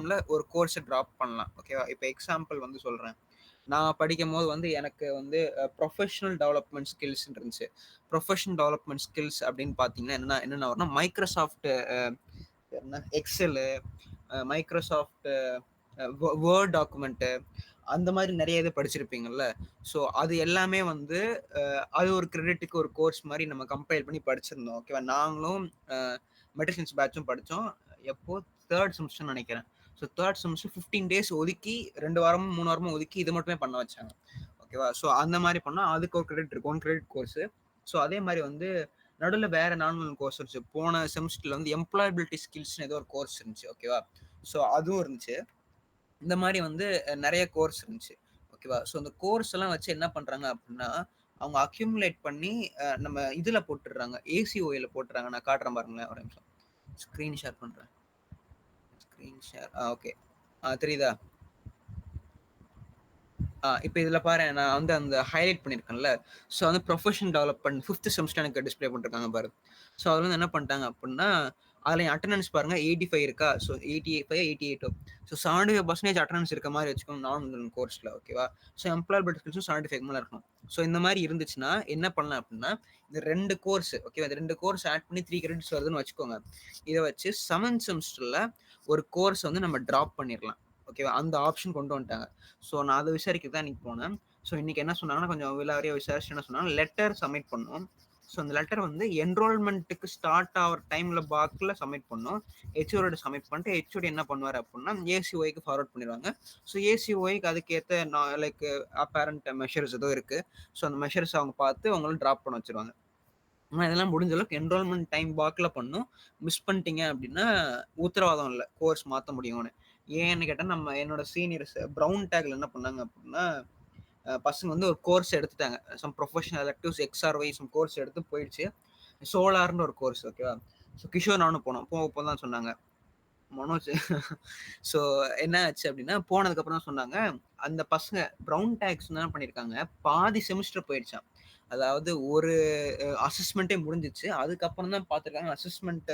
செமஸ்டர்ல ஒரு கோர்ஸை ட்ராப் பண்ணலாம். ஓகேவா? இப்போ எக்ஸாம்பிள் வந்து சொல்றேன். நான் படிக்கும்போது வந்து எனக்கு வந்து ப்ரொஃபஷனல் டெவலப்மெண்ட் ஸ்கில்ஸ் இருந்துச்சு. ப்ரொஃபஷனல் டெவலப்மெண்ட் ஸ்கில்ஸ் அப்படின்னு பார்த்தீங்கன்னா என்னென்ன வரும்னா மைக்ரோசாஃப்ட் என்ன எக்ஸலு, மைக்ரோசாஃப்ட் வேர்ட் டாக்குமெண்ட்டு, அந்த மாதிரி நிறைய இது படிச்சிருப்பீங்கல்ல. ஸோ அது எல்லாமே வந்து அது ஒரு கிரெடிட்டுக்கு ஒரு கோர்ஸ் மாதிரி நம்ம கம்பைல் பண்ணி படிச்சிருந்தோம். ஓகேவா? நாங்களும் மெடிசன்ஸ் பேட்சும் படித்தோம். எப்போ தேர்ட் செமஸ்டர் நினைக்கிறேன். ஸோ தேர்ட் செமஸ்டர் 15 டேஸ் ஒதுக்கி 2 வாரமும் 3 வாரமும் ஒதுக்கி இது மட்டுமே பண்ண வச்சாங்க. ஓகேவா? ஸோ அந்த மாதிரி பண்ணால் அதுக்கு ஒரு கிரெடிட் இருக்கும், 1 கிரெடிட் கோர்ஸு. ஸோ அதே மாதிரி வந்து நடுவில் வேற நார்மல் கோர்ஸ் இருந்துச்சு. போன செமஸ்டர்ல வந்து எம்ப்ளாயபிலிட்டி ஸ்கில்ஸ்னு ஏதோ ஒரு கோர்ஸ் இருந்துச்சு. ஓகேவா? ஸோ அதுவும் இருந்துச்சு. இந்த மாதிரி வந்து நிறைய கோர்ஸ் இருந்துச்சு. ஓகேவா? ஸோ அந்த கோர்ஸ் எல்லாம் வச்சு என்ன பண்றாங்க அப்படின்னா, அவங்க அக்யூமுலேட் பண்ணி நம்ம இதுல போட்டுடுறாங்க, ஏசிஓஏல போட்டுறாங்க. நான் காட்டுறேன் பாருங்களேன், ஒரு நிமிஷம் ஸ்க்ரீன் ஷேர் பண்றேன். Screen share okay. தெரியுதா? இப்போ இதில் பாரு, நான் வந்து அந்த ஹைலைட் பண்ணியிருக்கேன்ல. ஸோ வந்து ப்ரொஃபஷனல் டெவலப்மெண்ட் 5th செமஸ்டர் எனக்கு டிஸ்பிளே பண்ணிருக்காங்க பாரு. ஸோ அதில் வந்து என்ன பண்ணிட்டாங்க அப்படின்னா, அதில் என் அட்டண்டன்ஸ் பாருங்க 85 இருக்கா. ஸோ 85 88 ஸோ 75% அட்டண்டன்ஸ் இருக்க மாதிரி வச்சுக்கோங்க நான் கோர்ஸில். ஓகேவா? ஸோ எம்ப்ளாயபிலிட்டி ஸ்கில்ஸும் 75 மேலே இருக்கணும். ஸோ இந்த மாதிரி இருந்துச்சுன்னா என்ன பண்ணலாம் அப்படின்னா, இந்த 2 கோர்ஸ் ஓகேவா, இந்த 2 கோர்ஸ் ஆட் பண்ணி 3 கிரெடிட்ஸ் வருதுன்னு வச்சுக்கோங்க. இதை வச்சு 7th செமஸ்டரில் ஒரு கோர்ஸ் வந்து நம்ம ட்ராப் பண்ணிடலாம். ஓகேவா? அந்த ஆப்ஷன் கொண்டு வந்துட்டாங்க. ஸோ நான் அதை விசாரிக்க தான் இன்னைக்கு போனேன். ஸோ இன்னைக்கு என்ன சொன்னாங்கன்னா, கொஞ்சம் விலாவரியா விசாரிச்சு என்ன சொன்னாங்க, லெட்டர் சப்மிட் பண்ணணும். ஸோ அந்த லெட்டர் வந்து என்ரோல்மெண்ட்டுக்கு ஸ்டார்ட் ஆகிற டைமில் பாக்கில் சப்மிட் பண்ணணும். ஹெச்ஓடி சப்மிட் பண்ணிட்டு ஹெச்ஓடி என்ன பண்ணுவார் அப்படின்னா ஏசிஓஐக்கு ஃபார்வர்ட் பண்ணிடுவாங்க. ஸோ ஏசிஓஐக்கு அதுக்கேற்ற லைக் அப்பேரண்ட் மெஷர்ஸ் ஏதோ இருக்குது. ஸோ அந்த மெஷர்ஸ் அவங்க பார்த்து அவங்களும் ட்ராப் பண்ண வச்சுருவாங்க. ஆனால் இதெல்லாம் முடிஞ்ச அளவுக்கு என்ரோல்மெண்ட் டைம் பாக்கில் பண்ணும். மிஸ் பண்ணிட்டீங்க அப்படின்னா உத்தரவாதம் இல்லை கோர்ஸ் மாற்ற முடியும்னு. ஏன்னு கேட்டால் நம்ம என்னோட சீனியர்ஸ் ப்ரௌன் டேக்ல என்ன பண்ணாங்க அப்படின்னா, பசங்க வந்து ஒரு கோர்ஸ் எடுத்துட்டாங்க. Some professional electives XRY some course எடுத்து போயிடுச்சு. சோலார்னு ஒரு கோர்ஸ். ஓகேவா? ஸோ கிஷோர் நானும் போனோம். போக தான் சொன்னாங்க மனோஜ். ஸோ என்ன ஆச்சு அப்படின்னா, போனதுக்கப்புறம் தான் சொன்னாங்க, அந்த பசங்க ப்ரௌன் டேக்ஸ் என்ன பண்ணியிருக்காங்க, பாதி செமிஸ்டர் போயிடுச்சான். அதாவது ஒரு அசஸ்மெண்ட்டே முடிஞ்சிச்சு. அதுக்கப்புறம் தான் பார்த்துருக்காங்க அசஸ்மெண்ட்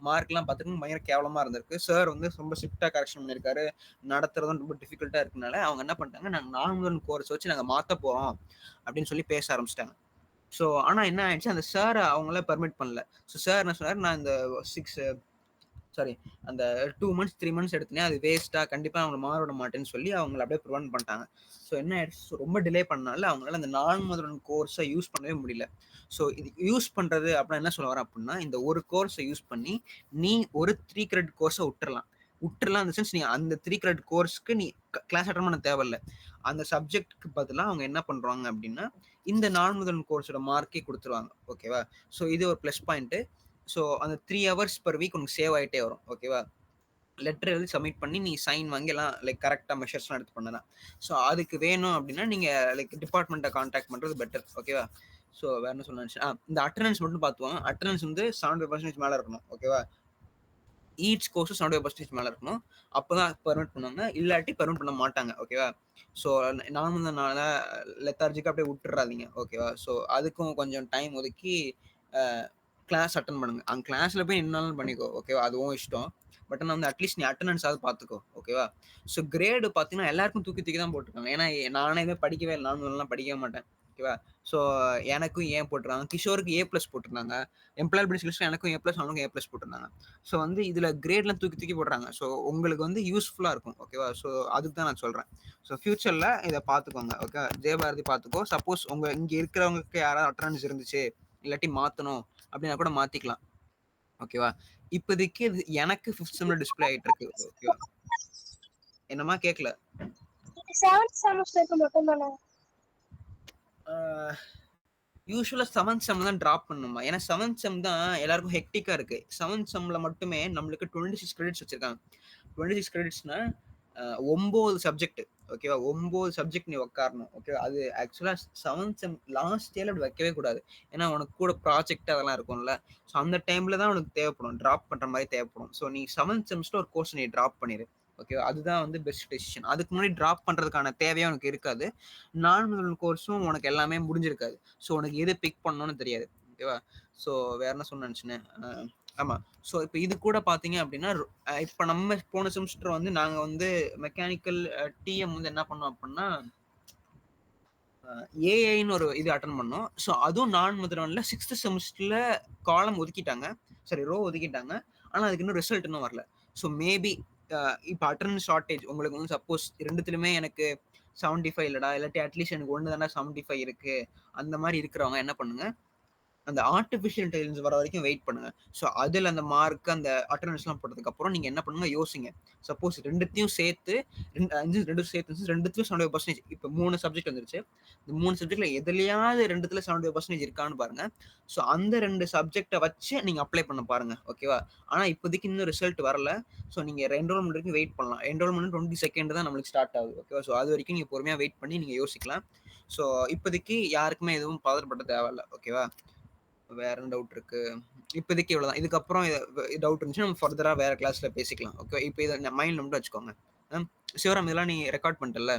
மார்க்லாம் பார்த்துருக்காங்க பயங்கர கேவலமாக இருந்திருக்கு. சார் வந்து ரொம்ப ஸ்ட்ரிக்டாக கரெக்ஷன் பண்ணியிருக்காரு. நடத்துறதும் ரொம்ப டிஃபிகல்ட்டாக இருக்கனால அவங்க என்ன பண்ணிட்டாங்க, நாங்கள் 4 கோர்ஸ் வச்சு நாங்கள் மாற்ற போகிறோம் அப்படின்னு சொல்லி பேச ஆரம்பிச்சிட்டாங்க. ஸோ ஆனால் என்ன ஆயிடுச்சு, அந்த சார் அவங்கள பெர்மிட் பண்ணல. ஸோ சார் என்ன சொன்னார், நான் இந்த அந்த 2 மந்த்ஸ் 3 மந்த்ஸ் எடுத்தனே அது வேஸ்ட்டாக கண்டிப்பாக அவங்களை மாற விட மாட்டேன்னு சொல்லி அவங்களை அப்படியே ப்ரிவென்ட் பண்ணிட்டாங்க. ஸோ என்ன ஆயிடுச்சு, ரொம்ப டிலே பண்ணனால அவங்களால அந்த 4 கோர்ஸை யூஸ் பண்ணவே முடியல. ஸோ இது யூஸ் பண்ணுறது அப்படின்னா என்ன சொல்ல வரேன் அப்படின்னா, இந்த ஒரு கோர்ஸை யூஸ் பண்ணி நீ ஒரு 3 கிரெடிட் கோர்ஸை விட்டுறலாம். இந்த சென்ஸ் நீ அந்த 3 கிரெடிட் கோர்ஸ்க்கு நீ கிளாஸ் அட்டன் பண்ண தேவையில்ல. அந்த சப்ஜெக்ட்க்கு பதிலாக அவங்க என்ன பண்ணுறாங்க அப்படின்னா, இந்த 4 கோர்ஸோட மார்க்கே கொடுத்துருவாங்க. ஓகேவா? ஸோ இது ஒரு ப்ளஸ் பாயிண்ட்டு. ஸோ அந்த 3 ஹவர்ஸ் பர் வீக் உனக்கு சேவ் ஆகிட்டே வரும். ஓகேவா? லெட்டர் எழுதி சப்மிட் பண்ணி நீ சைன் வாங்கி எல்லாம் லைக் கரெக்டாக மெஷர்ஸ்லாம் எடுத்து பண்ணலாம். ஸோ அதுக்கு வேணும் அப்படின்னா நீங்கள் லைக் டிபார்ட்மெண்ட்டை கான்டாக்ட் பண்ணுறது பெட்டர். ஓகேவா? ஸோ வேற என்ன சொல்ல நினச்சேன், இந்த அட்டண்டன்ஸ் மட்டும் பார்த்துவாங்க. அட்டண்டன்ஸ் வந்து 75% மேலே இருக்கணும். ஓகேவா? ஈச் கோர்ஸும் 75% மேலே இருக்கணும். அப்போ தான் பெர்மிட் பண்ணுவாங்க. இல்லாட்டி பெர்மிட் பண்ண மாட்டாங்க. ஓகேவா? ஸோ நார்மல்னால லெத்தார்ஜிக்காக அப்படியே விட்டுறாதீங்க. ஓகேவா? ஸோ அதுக்கும் கொஞ்சம் டைம் ஒதுக்கி கிளாஸ் அட்டன் பண்ணுங்க. அங்கே கிளாஸில் போய் என்னாலும் பண்ணிக்கோ. ஓகேவா? அதுவும் இஷ்டம். பட் ஆனால் வந்து அட்லீஸ்ட் நீ அட்டண்டன்ஸ் ஆகுது பார்த்துக்கோ. ஓகேவா? ஸோ கிரேடு பார்த்தீங்கன்னா எல்லாருக்கும் தூக்கி தூக்கி தான் போட்டிருக்காங்க. ஏன்னா நானே எதுவும் படிக்கவே இல்லை. நானும் படிக்கவே மாட்டேன். ஓகேவா? ஸோ எனக்கும் ஏன் போட்டிருக்காங்க, கிஷோருக்கு A+ போட்டிருந்தாங்க. எம்ப்ளாயபிலிட்டி ஸ்கில்ஸ் எனக்கும் A+, அவனுக்கும் A+ போட்டிருந்தாங்க. ஸோ வந்து இதில் கிரேட்லாம் தூக்கி தூக்கி போடுறாங்க. ஸோ உங்களுக்கு வந்து யூஸ்ஃபுல்லாக இருக்கும். ஓகேவா? ஸோ அதுக்கு தான் நான் சொல்கிறேன். ஸோ ஃபியூச்சரில் இதை பார்த்துக்கோங்க. ஓகே, ஜெயபாரதி பார்த்துக்கோ. சப்போஸ் உங்கள் இங்கே இருக்கிறவங்களுக்கு யாராவது அட்டண்டன்ஸ் இருந்துச்சு இல்லாட்டி மாற்றணும் அப்படின்னா கூட மாற்றிக்கலாம். ஓகேவா? இப்போதைக்கு இது எனக்கு 5th செம்ல டிஸ்பிளே ஆகிட்டு இருக்கு. ஓகேவா? என்னமா கேட்கல? 7th செமஸ்டருக்கு மட்டும் தானே? யூஸ்வலா 7th செம் தான் டிராப் பண்ணணுமா? ஏன்னா 7th செம் தான் எல்லாருக்கும் ஹெக்டிக்கா இருக்கு. 7th செம்ல மட்டுமே நம்மளுக்கு 26 கிரெடிட்ஸ் வச்சிருக்காங்க. 26 கிரெடிட்ஸ்னா 9 சப்ஜெக்ட். ஓகேவா? 9 சப்ஜெக்ட் நீ உட்காரணும். ஓகேவா? அது ஆக்சுவலா 7th செம் லாஸ்ட் இயர்ல அப்படி வைக்கவே கூடாது. ஏன்னா உனக்கு கூட ப்ராஜெக்ட் அதெல்லாம் இருக்கும்ல. ஸோ அந்த டைம்ல தான் உனக்கு தேவைப்படும். டிராப் பண்ற மாதிரி தேவைப்படும். ஸோ நீ 7th செமஸ்டர் ஒரு கோர்ஸ் நீ டிராப் பண்ணிடு. ஓகேவா? அதுதான் வந்து பெஸ்ட் டெசிஷன். அதுக்கு முன்னாடி டிராப் பண்றதுக்கான தேவையே உனக்கு இருக்காது. நார்மல் கோர்ஸும் உனக்கு எல்லாமே முடிஞ்சிருக்காது. ஸோ உனக்கு எது பிக் பண்ணணும்னு தெரியாது. ஓகேவா? ஸோ வேற என்ன சொல்ல நினச்சினேன், ஆமா. ஸோ இப்ப இது கூட பார்த்தீங்க அப்டின்னா, இப்ப நம்ம போன செமஸ்டர் வந்து நாங்க வந்து மெக்கானிக்கல் டிஎம் வந்து என்ன பண்ணோம் அப்டின்னா, ஏஐன்னு ஒரு இது அட்டெண்ட் பண்ணோம். ஸோ அதுவும் நான் முதல்வன்ல 6த் செமஸ்டர்ல காலம் ஒதுக்கிட்டாங்க. Sorry row ஒதுக்கிட்டாங்க. ஆனா அதுக்கு இன்னும் ரிசல்ட் இன்னும் வரல. ஸோ மேபி இப்ப அட்டெண்டன்ஸ் ஷார்டேஜ் உங்களுக்கு வந்து சப்போஸ் 2த்துலயுமே எனக்கு 75 இல்லடா, இல்லாட்டி அட்லீஸ்ட் எனக்கு 1 தானே 75 இருக்கு. அந்த மாரி இருக்கிறவங்க என்ன பண்ணுங்க, அந்த ஆர்டிஃபிஷியல் இன்டெலிஜென்ஸ் வர வரைக்கும் வெயிட் பண்ணுங்க. ஸோ அதுல அந்த மார்க், அந்த அட்டெண்டன்ஸ்லாம் போட்டதுக்கு அப்புறம் நீங்க என்ன பண்ணுங்க யோசிங்க. சப்போஸ் 2த்தையும் சேர்த்து 2 சேர்த்து 2த்துலயும் 75% இப்ப 3 சப்ஜெக்ட் வந்துருச்சு. இந்த 3 சப்ஜெக்ட்ல எதுலயாவது 2த்துல 75% இருக்கான்னு பாருங்க. ஸோ அந்த 2 சப்ஜெக்ட்ட வச்சு நீங்க அப்ளை பண்ண பாருங்க. ஓகேவா? ஆனா இப்போதைக்கு இன்னும் ரிசல்ட் வரல. ஸோ நீங்க என்ரோல்மென்ட் வரைக்கும் வெயிட் பண்ணலாம். என்ரோல்மென்ட் 22 தான் நம்மளுக்கு ஸ்டார்ட் ஆகுது. ஓகேவா? ஸோ அது வரைக்கும் நீங்க பொறுமையா வெயிட் பண்ணி நீங்க யோசிக்கலாம். ஸோ இப்போதைக்கு யாருக்குமே எதுவும் பதட்டப்பட தேவையில்ல. ஓகேவா? வேற என்ன டவுட் இருக்கு? இப்போதைக்கு இவ்வளவுதான். இதுக்கப்புறம் டவுட் இருந்துச்சுன்னா நம்ம ஃபர்தரா வேற கிளாஸ்ல பேசிக்கலாம். ஓகே. இப்ப இத மைண்ட்ல மட்டும் வச்சுக்கோங்க. ம். சிவராம் இதெல்லாம் நீ ரெக்கார்ட் பண்ணிட்டல்ல?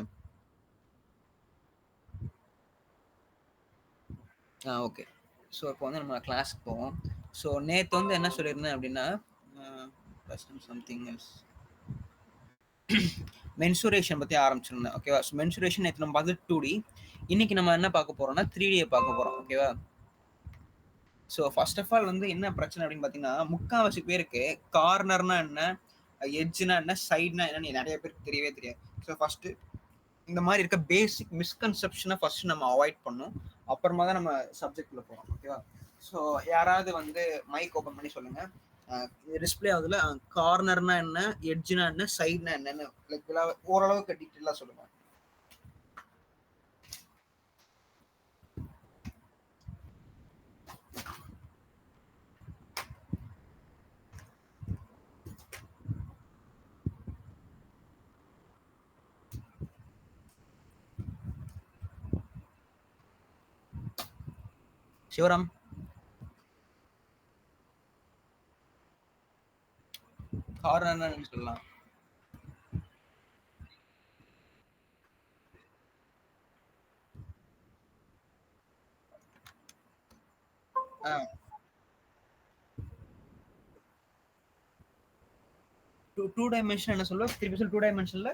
ஓகே. ஸோ இப்போ வந்து நம்ம கிளாஸ்க்கு போவோம். ஸோ நேத்து வந்து என்ன சொல்லியிருந்தேன் அப்படின்னா, சம்திங் எல்ஸ் மென்சுரேஷன் பத்தி ஆரம்பிச்சிருந்தேன். ஓகேவா? ஸோ மென்சுரேஷன் நேத்து நம்ம பார்த்தது 2டி. இன்னைக்கு நம்ம என்ன பார்க்க போறோம்னா 3டிய பார்க்க போறோம். ஓகேவா? ஸோ ஃபர்ஸ்ட் ஆஃப் ஆல் வந்து என்ன பிரச்சனை அப்படின்னு பார்த்தீங்கன்னா, முக்காவாசி பேருக்கு கார்னர்னா என்ன? எட்ஜ்னா என்ன? சைடுனா என்னன்னு நெறைய பேருக்கு தெரியவே தெரியாது. ஸோ ஃபர்ஸ்ட் இந்த மாரி இருக்க பேசிக் மிஸ்கன்செப்ஷன ஃபர்ஸ்ட் நம்ம அவாய்ட் பண்ணணும். அப்புறமா தான் நம்ம சப்ஜெக்ட்குள்ள போறோம். ஓகேவா? ஸோ யாராவது வந்து மைக் ஓப்பன் பண்ணி சொல்லுங்க. டிஸ்ப்ளே ஆகுதுல கார்னர்னா என்ன? எட்ஜ்னா என்ன? சைடுனா என்னன்னு லைக் ஓரளவுக்கு டீட்டெயிலா சொல்லுங்க. சிவராம். கார்னர்னா என்னன்னு சொல்லலாம். ஆ 2 டைமென்ஷன் என்ன சொல்லுவ? திருப்பி சொல்லு 2 டைமென்ஷன்ல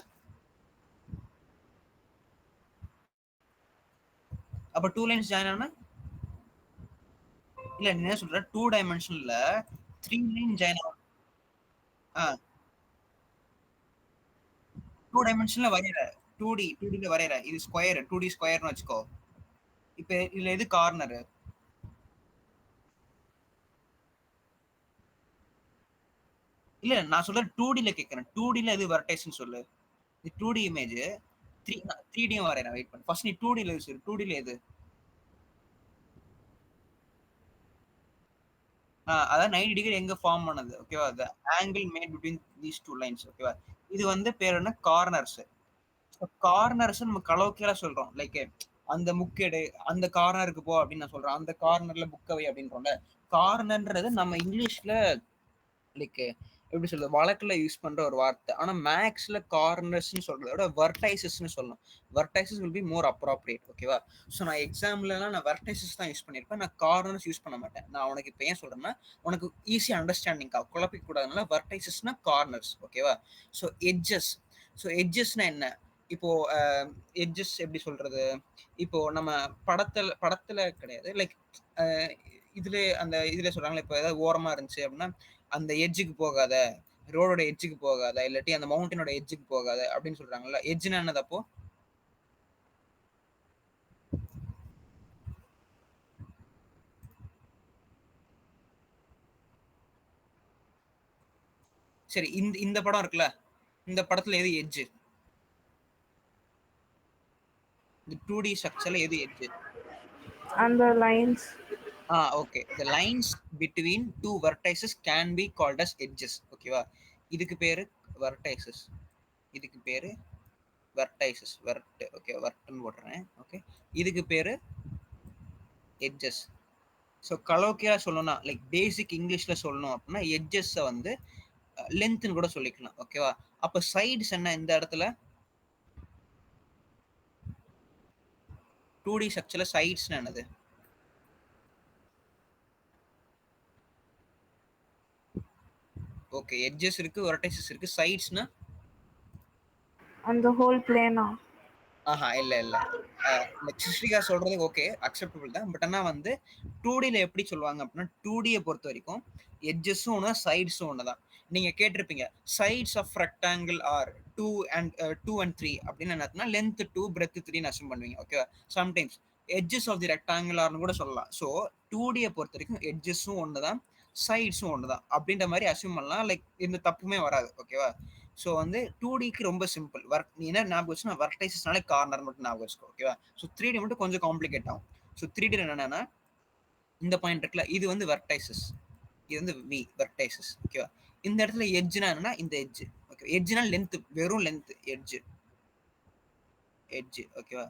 அப்ப 2 லைன்ஸ் ஜாயின் ஆனா இல்ல நீ என்ன சொல்ற 2 டைமென்ஷன்ல 3 லைன் ஜாயின் ஆகும். ஆ 2 டைமென்ஷன்ல வரையற 2டில வரையற இது ஸ்கொயர் 2டி ஸ்கொயர்னு வச்சுக்கோ. இப்ப இதுல எது கார்னர்? இல்ல நான் சொல்றது 2டில கேக்குறேன். 2டில எது வெர்டைஸ்ன்னு சொல்லு. இது 2டி இமேஜ் 3டியும் வரையறேன் வெயிட் பண்ணு. ஃபர்ஸ்ட் நீ 2டில சொல்லு. 2டில எது? அதாவது 90 டிகிரி எங்க ஃபார்ம் பண்ணது. ஓகேவா? தி angle mat between these 2 lines. ஓகேவா? இது வந்து பேர் என்ன? கார்னர்ஸ். கார்னர்ஸ் நம்ம கலோக்கியலா சொல்றோம். லைக் அந்த முக்கெடு, அந்த கார்னருக்கு போ அப்படின்னு நான் சொல்றேன். அந்த கார்னர்ல புக்க வை அப்படின்றோம்ல. கார்னர்ன்றது நம்ம இங்கிலீஷ்ல லைக் எப்படி சொல்றது? வழக்குல யூஸ் பண்ற ஒரு வார்த்தை. ஆனா மேக்ஸ்ல கார்னர்ஸ்ன்னு சொல்றத விட வெர்டைசஸ்ன்னு சொல்லணும். வெர்டைசஸ் வில் பி மோர் அப்ராப்ரியேட். ஓகேவா? ஸோ நான் எக்ஸாம்லலாம் நான் வெர்டைசஸ் தான் யூஸ் பண்ணியிருப்பேன். நான் கார்னர்ஸ் யூஸ் பண்ண மாட்டேன். நான் உனக்கு இப்ப ஏன் சொல்றேன்னா, உனக்கு ஈஸி அண்டர்ஸ்டாண்டிங்காக குழப்பிக்க கூடாதுனால வெர்டைசஸ்னா கார்னர்ஸ். ஓகேவா? So edges. ஸோ எட்ஜஸ்னா என்ன? இப்போ எட்ஜஸ் எப்படி சொல்றது? இப்போ நம்ம படத்துல படத்துல கிடையாது. லைக் அ இதுல அந்த இதுல சொல்றாங்கல்ல, இப்ப ஏதாவது ஓரமா இருந்துச்சு அப்படின்னா, அந்த எட்ஜுக்கு போகாத, ரோடோட எட்ஜுக்கு போகாத, இல்லாட்டி அந்த மவுண்டனோட எட்ஜுக்கு போகாத அப்படின்னு சொல்றாங்கல்ல. எட்ஜ்னா என்னது அப்போ? சரி இந்த இந்த படம் இருக்குல்ல, இந்த படத்துல எது எட்ஜ்? இந்த 2டி ஸ்ட்ரக்சர்ல எது edge? And the lines. Okay. The lines between 2 vertices can be called as edges. ஓகேவா? இதுக்கு பேரு வெர்டைசஸ். இதுக்கு பேரு வெர்டைசஸ். ஓகே வெர்ட்ன்னு போடுறேன். ஓகே. இதுக்கு பேரு எட்ஜஸ். ஸோ கலோக்கியா சொல்லணும்னா லைக் பேசிக் இங்கிலீஷ்ல சொல்லணும் அப்படின்னா எட்ஜஸை வந்து லென்த்னு கூட சொல்லிக்கலாம். ஓகேவா? அப்ப சைட்ஸ் என்ன இந்த இடத்துல? 2டி ஸ்ட்ரக்சர்ல சைட்ஸ்னா என்னது? ஓகே. எட்ஜஸ் இருக்கு, வெர்டைசஸ் இருக்கு. சைட்ஸ்னா? அந்த ஹோல் பிளேனா? ஆஹா, இல்ல, இல்ல. சிஸ்ரிகா சொல்றது ஓகே, அக்செப்டபிள் தான். பட் ஆனா வந்து 2Dல எப்படி சொல்லுவாங்க அப்படின்னா, 2Dய பொறுத்தவரைக்கும் எட்ஜஸும் ஒண்ணு தான், சைட்ஸும் ஒண்ணு தான். நீங்க கேட்டிருப்பீங்க, sides of rectangle are 2 and 3 அப்படின்னு என்னதுன்னா, லென்த் 2, பிரெத் 3ன்னு அஸ்யூம் பண்ணுவீங்க. ஓகேவா? Sometimes edges of the rectangle ஆர்னு கூட சொல்லலாம். ஸோ 2Dய பொறுத்தவரைக்கும் எட்ஜஸும் ஒண்ணு தான், சைட்ஸும் ஒண்ணு தான். அப்படின்ற மாதிரி அஸ்யூம் பண்ணலாம். லைக் எந்த தப்புமே வராது. ஓகேவா? ஸோ வந்து 2Dக்கு ரொம்ப சிம்பிள். நீ என்ன ஞாபகம் வச்சுன்னா, வெர்டைசஸ்னாலே கார்னர் மட்டும் ஞாபகம் வச்சுக்கோ. ஓகேவா? ஸோ 3D மட்டும் கொஞ்சம் காம்ப்ளிகேட் ஆகும். ஸோ 3D என்னன்னா, இந்த பாயிண்ட் இருக்குல்ல, இது வந்து வெர்டைசஸ். இது வந்து வெர்டைசஸ். ஓகேவா? இந்த இடத்துல எட்ஜ்னா என்னன்னா, இந்த எட்ஜ். ஓகே. எட்ஜ்னா லென்த், வெறும் லென்த் எட்ஜ். எட்ஜ். ஓகேவா?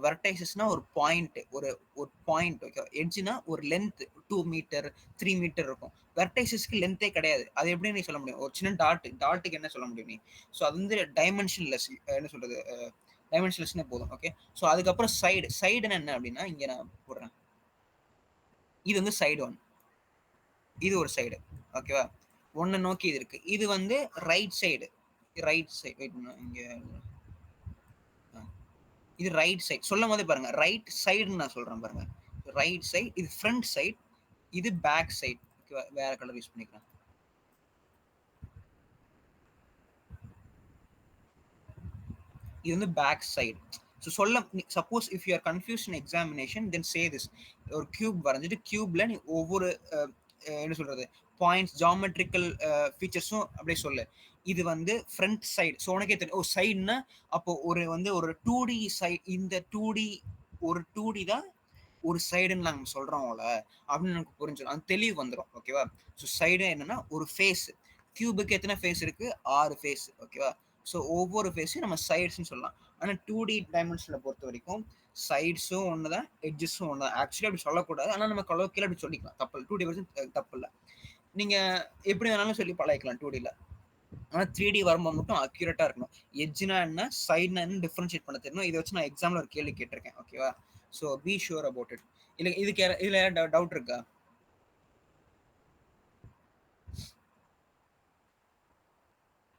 வெர்டைசஸ்னா ஒரு பாயிண்ட், ஒரு ஒரு பாயிண்ட். ஓகேவா? எட்ஜ்னா ஒரு லென்த் 2 மீட்டர் 3 மீட்டர் இருக்கும். வெர்டைசஸ்க்கு லென்த்தே கிடையாது. அது எப்படி நீ சொல்ல முடியும்? ஒரு சின்ன டாட்டுக்கு என்ன சொல்ல முடியும் நீ? ஸோ அது வந்து டைமென்ஷன்லெஸ். என்ன சொல்றது? டைமென்ஷன்லெஸ்னே போதும். ஓகே. ஸோ அதுக்கப்புறம் சைடுனா என்ன அப்படின்னா, இங்க நான் போடுறேன். இது வந்து சைடு 1. இது ஒரு சைடு. ஓகேவா? ஒன்ன நோக்கி இது இருக்கு. இது வந்து ரைட் சைடு. வெயிட் இங்க இது ரைட் சைடு. சொல்லும் போதே பாருங்க, ரைட் சைடுன்னு நான் சொல்றேன் பாருங்க. ரைட் சைடு, இது ஃப்ரண்ட் சைடு, இது பேக் சைடு. ஓகேவா? வேற கலர் யூஸ் பண்ணிக்கிறேன். இது வந்து back side. So suppose if you are confuse in examination then say this. ஒரு கியூப் வரைஞ்சிட்டு கியூப்ல நீ ஒவ்வொரு என்ன சொல்றது, பாயிண்ட்ஸ், ஜாமெட்ரிக்கல் ஃபீச்சர்ஸும் அப்படியே சொல்லு. இது வந்து ஃப்ரண்ட் சைடு. ஸோ உனக்கே தெரியும், ஓ சைடுனா அப்போ ஒரு 2D சைடு. இந்த 2D ஒரு 2D தான் ஒரு சைடுன்னு நாங்கள் சொல்றோம்ல அப்படின்னு எனக்கு புரிஞ்சிடும். அந்த தெளிவு வந்துடும். ஓகேவா? ஸோ சைடு என்னன்னா ஒரு ஃபேஸ். கியூபுக்கு எத்தனை ஃபேஸ் இருக்கு? 6 ஃபேஸ். ஓகேவா? ஸோ ஒவ்வொரு ஃபேஸையும் நம்ம சைட்ஸ்ன்னு சொல்லலாம். ஆனால் 2D டைமென்ஷனில் பொறுத்த வரைக்கும் சைட்ஸும் ஒன்று தான், எட்ஜஸும் ஒன்று தான். ஆக்சுவலி அப்படி சொல்லக்கூடாது. ஆனால் நம்ம கலோக்கியில் அப்படி சொல்லிக்கலாம். தப்பு இல்லை. 2D வருஷம் தப்பு இல்லை. நீங்கள் எப்படி வேணாலும் சொல்லி பழகிக்கலாம் 2Dல. ஆனால் 3D வரும்போது மட்டும் அக்யூரேட்டாக இருக்கணும். எட்ஜ்னா என்ன, சைட்னா என்ன டிஃபரன்ஷியேட் பண்ண தெரியணும். இதை வச்சு நான் எக்ஸாமில் ஒரு கேள்வி கேட்டிருக்கேன். ஓகேவா? So B sure about it. இல்லை இதில் ஏதாவது டவுட் இருக்கா?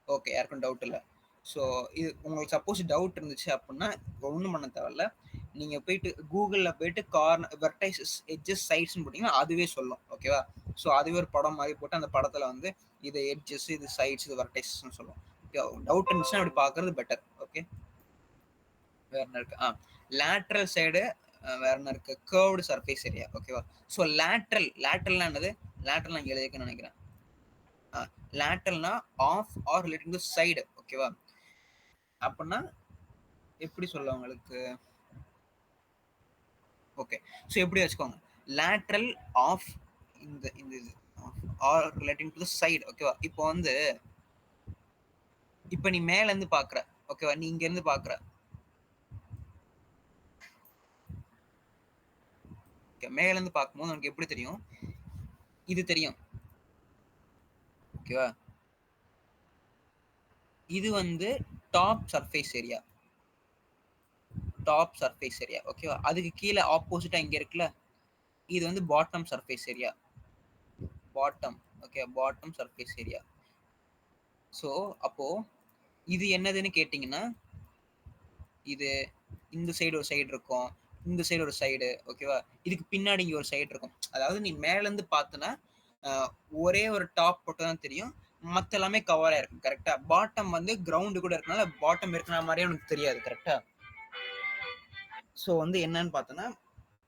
ஓகே, யாருக்கும் டவுட் இல்லை. ஸோ இது உங்களுக்கு சப்போஸ் டவுட் இருந்துச்சு அப்படின்னா ஒன்றும் பண்ண தேவையில்ல. நீங்கள் போயிட்டு கூகுளில் போயிட்டு வெர்டைசஸ், எட்ஜஸ், சைட்ஸ்னு போட்டிங்கன்னா அதுவே சொல்லும். ஓகேவா? ஸோ அதுவே ஒரு படம் மாதிரி போட்டு அந்த படத்தில் வந்து இது எட்ஜஸ், இது சைட்ஸ், இது வெர்டைசஸ்னு சொல்லும். டவுட் இருந்துச்சுன்னா அப்படி பார்க்கறது பெட்டர். ஓகே. வேற என்ன இருக்கு? லேட்ரல் சைடு வேற என்ன இருக்கு? Curved surface area. ஓகேவா? ஸோ லேட்ரல்னா என்னது? லேட்ரல் நான் எழுதிக்கணும்னு நினைக்கிறேன். லேட்டரல்னா of or relating to side. ஓகேவா? அப்படின்னா எப்படி சொல்ல உங்களுக்கு? ஓகே. ஸோ எப்படி வச்சுக்கோங்க, லேட்ரல் ஆஃப் இந்த இது are relating to the side. ஓகேவா? இப்போ வந்து இப்போ நீ மேல இருந்து பாக்குற. ஓகேவா? நீ இங்க இருந்து பாக்குற. ஓகே. மேல இருந்து பார்க்கும்போது உனக்கு எப்படி தெரியும்? இது தெரியும். ஓகேவா? இது வந்து top surface area. Top surface area. ஓகேவா? அதுக்கு கீழே ஆப்போசிட்டா இங்க இருக்குல்ல, இது வந்து bottom surface area. Bottom. Okay. Bottom surface area. So அப்போ இது என்னதுன்னு கேட்டிங்கன்னா, இது இந்த சைடு ஒரு சைடு இருக்கும், இந்த சைடு ஒரு சைடு. ஓகேவா? இதுக்கு பின்னாடி இங்க ஒரு சைடு இருக்கும். அதாவது நீ மேல இருந்து பார்த்தனா ஒரே ஒரு டாப் மட்டும் தான் தெரியும். மத்த எல்லாமே கவர் ஆயிருக்கும். கரெக்டா? பாட்டம் வந்து கிரவுண்ட் கூட இருக்கனால பாட்டம் இருக்கிற மாதிரியே உனக்கு தெரியாது. கரெக்டா? ஸோ வந்து என்னன்னு பார்த்தோன்னா,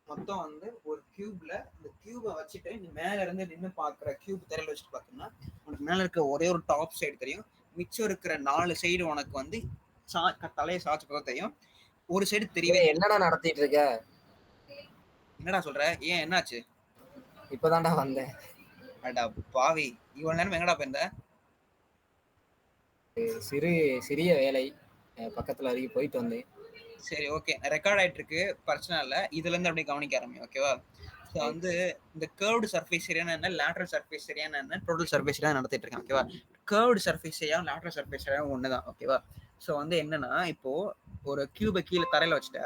மொத்தம் வந்து ஒரு கியூப்ல இந்த கியூபை வச்சுட்டு நீ மேல இருந்து நின்று பாக்குற, கியூப் திரையில வச்சுட்டு பார்த்தோம்னா உனக்கு மேல இருக்க ஒரே ஒரு டாப் சைடு தெரியும். மிச்சம் இருக்கிற 4 சைடு உனக்கு வந்து தலையை சாச்சு பார்த்தா தெரியும். ஒரு சைடு தெரியவே. என்னடா நடத்திட்டு இருக்க? என்னடா சொல்ற? ஏன் என்னாச்சு? இப்பதான்டா வந்தேன். அடா பாவி, இவ்வளவு நேரம் எங்கடா போயிருந்த? சிறிய வேலை, பக்கத்துல வரைக்கும் போயிட்டு வந்தேன். சரி, ஓகே. ரெக்கார்ட் ஆயிட்டு இருக்கு, பிரச்சனை இல்லை. இதுல இருந்து அப்படியே கவனிக்க ஆரம்பி. ஓகேவா? ஸோ வந்து இந்த கர்வ்டு சர்ஃபேஸ் ஏரியா என்ன, லேட்டரல் சர்ஃபேஸ் ஏரியா என்ன, டோட்டல் சர்ஃபேஸ் ஏரியா நடத்திட்டு இருக்கேன். ஓகேவா? Curved surface area lateral surface area ஒண்ணுதான். ஓகேவா? ஸோ வந்து என்னன்னா, இப்போ ஒரு கியூபை கீழே தரையில வச்சுட்ட.